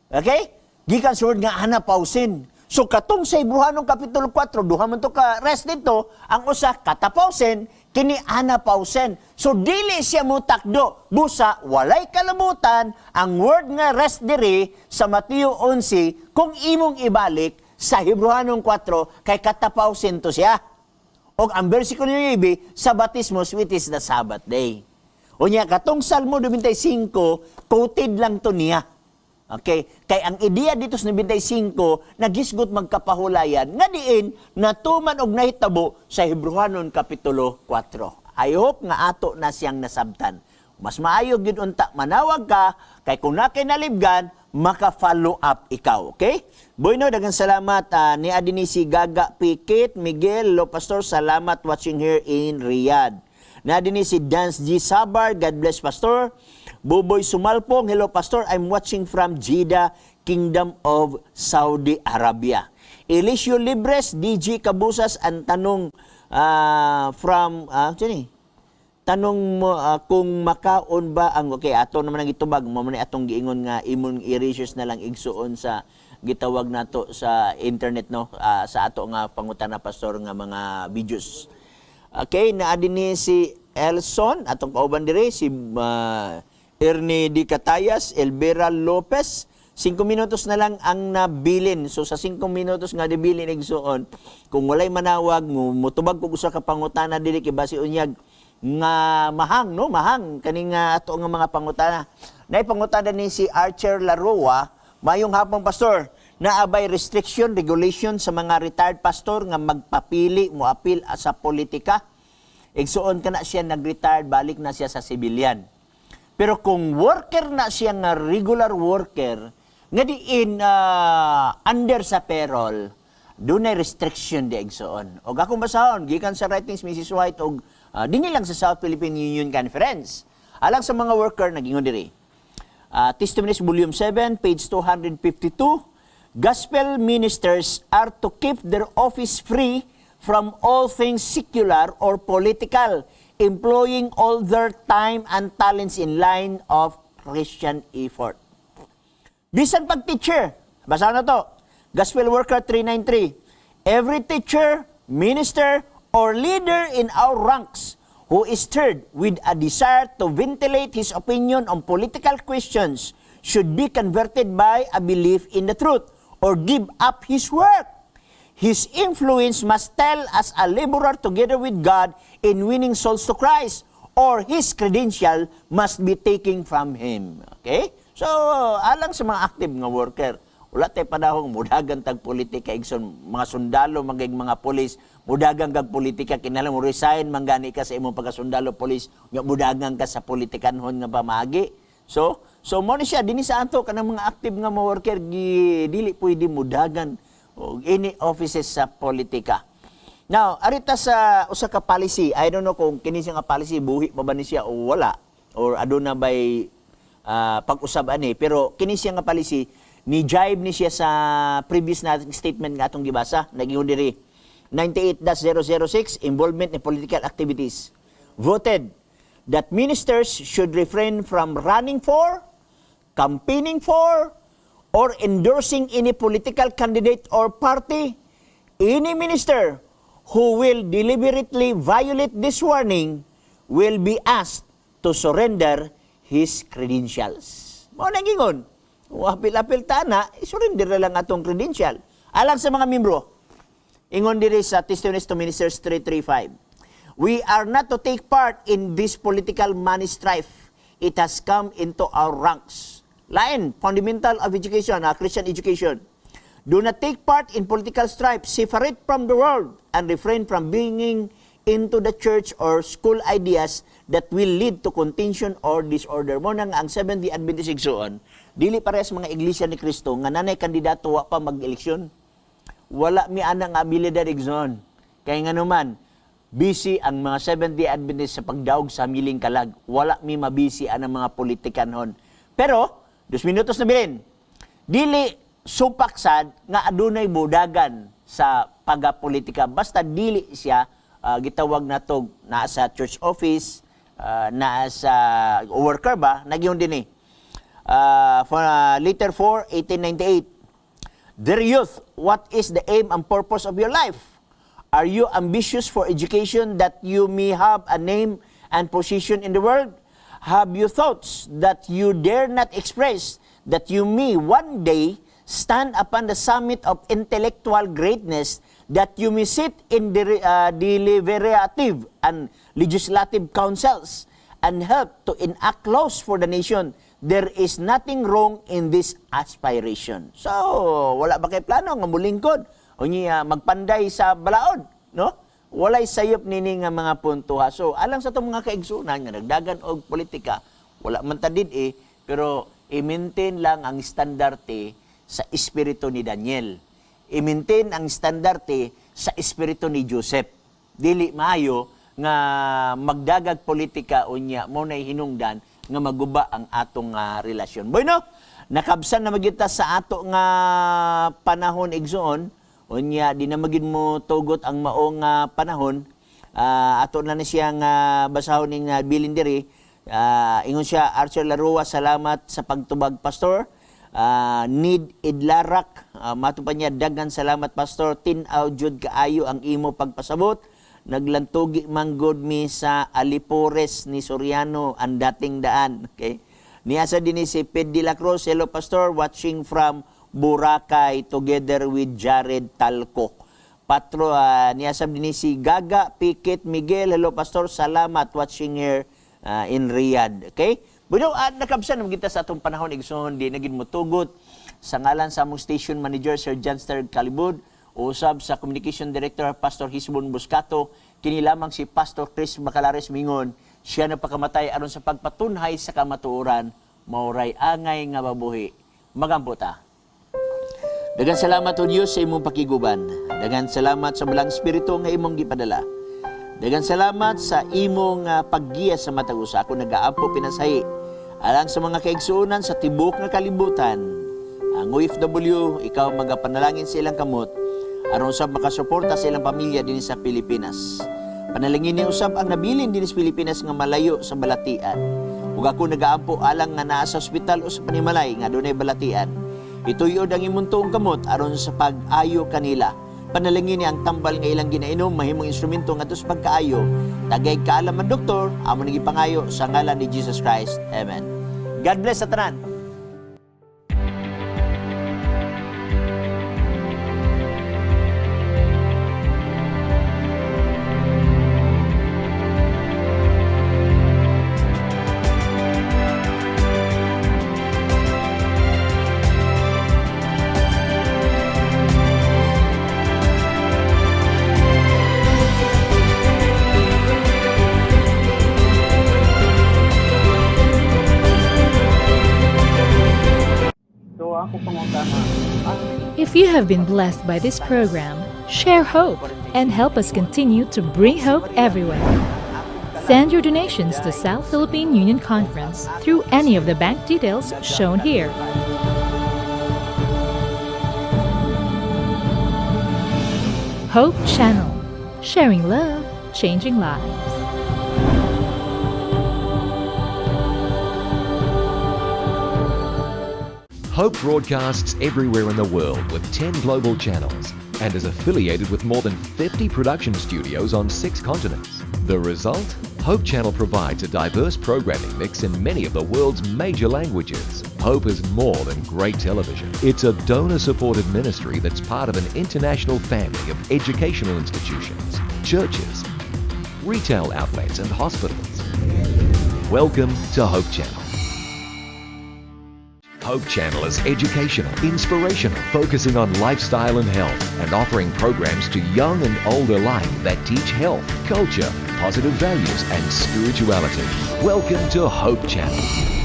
Okay? Gikan sa word nga anapausin. So katong sa Ibuhanong kapitulo 4, duha man to ka rest dito, ang usa katapausin, kini anapausin. So dili siya mo takdo. Busa, walay kalabutan, ang word nga rest diri sa Mateo 11, kung imong ibalik sa Ibuhanong 4, kay katapausin to siya. O ang versikulo niyo sa batismos, which is the Sabbath day. O niya, katong Salmo 95, quoted lang to niya. Okay? Kay ang ideya dito sa 95, nagisgot magkapahulayan, nga diin, natuman og nahitabo sa Hebrehanon Kapitulo 4. I hope nga ato na siyang nasabtan. Mas maayo gyud unta manawag ka, kay kung na kay nalibgan, maka-follow up ikaw. Okay? Bueno, daghang salamat ni Adinisi Gaga Pikit, Miguel, Lo Pastor, salamat watching here in Riyadh. Na din si Dance G. Sabar, God bless Pastor. Buboy Sumalpong, hello Pastor, I'm watching from Jeddah, Kingdom of Saudi Arabia. Elisio Libres, DJ Kabusas, ang tanong tanong mo kung makaon ba ang, okay, ato naman ang itubag, mo man atong giingon nga imong i-research na lang igsuon sa gitawag nato sa internet, no, sa ato nga pangutana Pastor nga mga videos. Okay, naadin ni si Elson, atong kauban dire, si Ernie Di Catayas, Elvira Lopez, 5 minutos na lang ang nabilin. So sa 5 minutos nga dibilin igsuon, kung walay manawag mo mutubag kog usa ka pangutana dili kay base unyag nga mahang no mahang kaning ato nga mga pangutana. Nay pangutana ni si Archer Laroa, mayong hapon pastor, naabay restriction regulation sa mga retired pastor nga magpapili mo apil sa politika. Igsuon kana siya nag-retired, balik na siya sa civilian. Pero kung worker na siya nga regular worker, nga diin under sa payroll, dunay restriction di igsuon. Og akong basahon, gikan sa writings Mrs. White og dinhi lang sa South Philippine Union Conference. Alang sa mga worker, nag-ingon diri. Testimonies Volume 7, page 252, Gospel ministers are to keep their office free from all things secular or political, employing all their time and talents in line of Christian effort. Bisan pag teacher, basa na to, Gospel Worker 393, every teacher, minister, or leader in our ranks who is stirred with a desire to ventilate his opinion on political questions should be converted by a belief in the truth or give up his work. His influence must tell as a laborer together with God in winning souls to Christ, or his credential must be taken from him. Okay? So, alang sa mga active nga worker, wala tayo panahong mudagan tag politika, igson mga sundalo, mga polis, mudagan kag politika, kinahanglan mo resign, manggani ka sa imong pagkasundalo polis, nga mudagan ka sa politikanhon nga pamagi. So mo ni siya, dinhi sa ato, kanang mga active nga mga worker, dili pwede mudagan o any offices sa politika. Now, arita sa usa ka policy, I don't know kung kini siya nga policy, buhi pa ba ni siya o wala, or aduna ba'y pag-usab ani, pero kini siya nga policy, ni jive ni siya sa previous na statement nga atong gibasa, nag-ingon diri, 98-006, involvement in political activities. Voted that ministers should refrain from running for, campaigning for, or endorsing any political candidate or party. Any minister who will deliberately violate this warning will be asked to surrender his credentials. Mao nang ingon, apil-apil tana, surrender na lang atong credential. Alang sa mga membro, ingon diri sa Testimonies to Ministers 335, we are not to take part in this political money strife. It has come into our ranks. Lain, fundamental of education, Christian education. Do not take part in political strife, separate from the world, and refrain from bringing into the church or school ideas that will lead to contention or disorder. Mo nang ang Seventh-day Adventist igsoon, dili parehas mga iglesia ni Kristo nga nanay kandidato wa pa mag-eleksyon. Wala mi ana nga abilidad igsoon. Kay nga naman, busy ang mga Seventh-day Adventist sa pagdaog sa miling kalag. Wala mi mabisi ang mga politikanhon. Pero 2 minutos na bilin. Dili supaksad nga adunay budagan sa pagapolitika. Basta dili siya gitawag nato naa sa church office, naa sa worker ba, nagyon din eh. Letter 4, 1898. Dear youth, what is the aim and purpose of your life? Are you ambitious for education that you may have a name and position in the world? Have you thoughts that you dare not express, that you may one day stand upon the summit of intellectual greatness, that you may sit in the deliberative and legislative councils and help to enact laws for the nation? There is nothing wrong in this aspiration. So, wala ba kay plano nga mulingkod o niya magpanday sa balaod, no? Walay sayop nini nga mga punto ha. So, alang sa itong mga kaigsunan nga nagdagan og politika, wala man tadid pero i-maintain lang ang standarte sa espiritu ni Daniel. I-maintain ang standarte sa espiritu ni Joseph. Dili maayo nga magdagag politika unya mo nay hinungdan nga maguba ang atong relasyon. Bueno, nakabsan na magita sa ato nga panahon igsoon. Unya, di na magin mo tugot ang maong panahon. Ato na siya nga basahon ng bilin diri. Ingon siya, Archer Laroa, salamat sa pagtubag, Pastor. Need idlarak, matupan niya, dagan salamat, Pastor. Tinaw jud kaayo ang imo pagpasabot. Naglantugi manggod mi sa Alipores ni Soriano ang dating daan. Okay? Niya sa din si Ped de la Cruz, hello Pastor, watching from Boracay together with Jared Talco. Niya sa din si Gaga Pikit Miguel, hello Pastor, salamat watching here in Riyadh. Okay? Bueno, nakabsan naman kita sa atong panahon, igsoon, di naging mutugot sa ngalan sa among station manager, Sir Janster Calibud, usab sa Communication Director, Pastor Hisbon Buscato, kini lamang si Pastor Chris Bacalares Mingon, siya na pakamatay aron sa pagpatunhay sa kamatuoran, mauray angay nga babuhi. Magamputa. Dagan salamat o Diyos sa imong pakiguban. Dagan salamat sa balang espiritu nga imong gipadala. Dagan salamat sa imong paggiya sa matag usa. Ako nagaampo pinasahi alang sa mga kaigsuonan sa tibok nga kalibutan. Ang OFW, ikaw magapanalangin sa ilang kamot aron usab makasuporta sa ilang pamilya dinhi sa Pilipinas. Panalangin ni usab ang nabilin dinhi sa Pilipinas nga malayo sa balatian. Ug ako nagaampo alang nga naa sa ospital o sa panimalay nga dunay balatian. Ituyod ang imong tuong kamot aron sa pag-ayo kanila. Panalangin ni ang tambal nga ilang ginainom mahimong instrumento ngadto sa pagkaayo. Tagay kaalam ang doktor, amo nang ipangayo sa ngalan ni Jesus Christ. Amen. God bless sa tanan. If you have been blessed by this program, share hope and help us continue to bring hope everywhere. Send your donations to South Philippine Union Conference through any of the bank details shown here. Hope Channel, sharing love, changing lives. Hope broadcasts everywhere in the world with 10 global channels and is affiliated with more than 50 production studios on 6 continents. The result? Hope Channel provides a diverse programming mix in many of the world's major languages. Hope is more than great television. It's a donor-supported ministry that's part of an international family of educational institutions, churches, retail outlets and hospitals. Welcome to Hope Channel. Hope Channel is educational, inspirational, focusing on lifestyle and health, and offering programs to young and old alike that teach health, culture, positive values, and spirituality. Welcome to Hope Channel.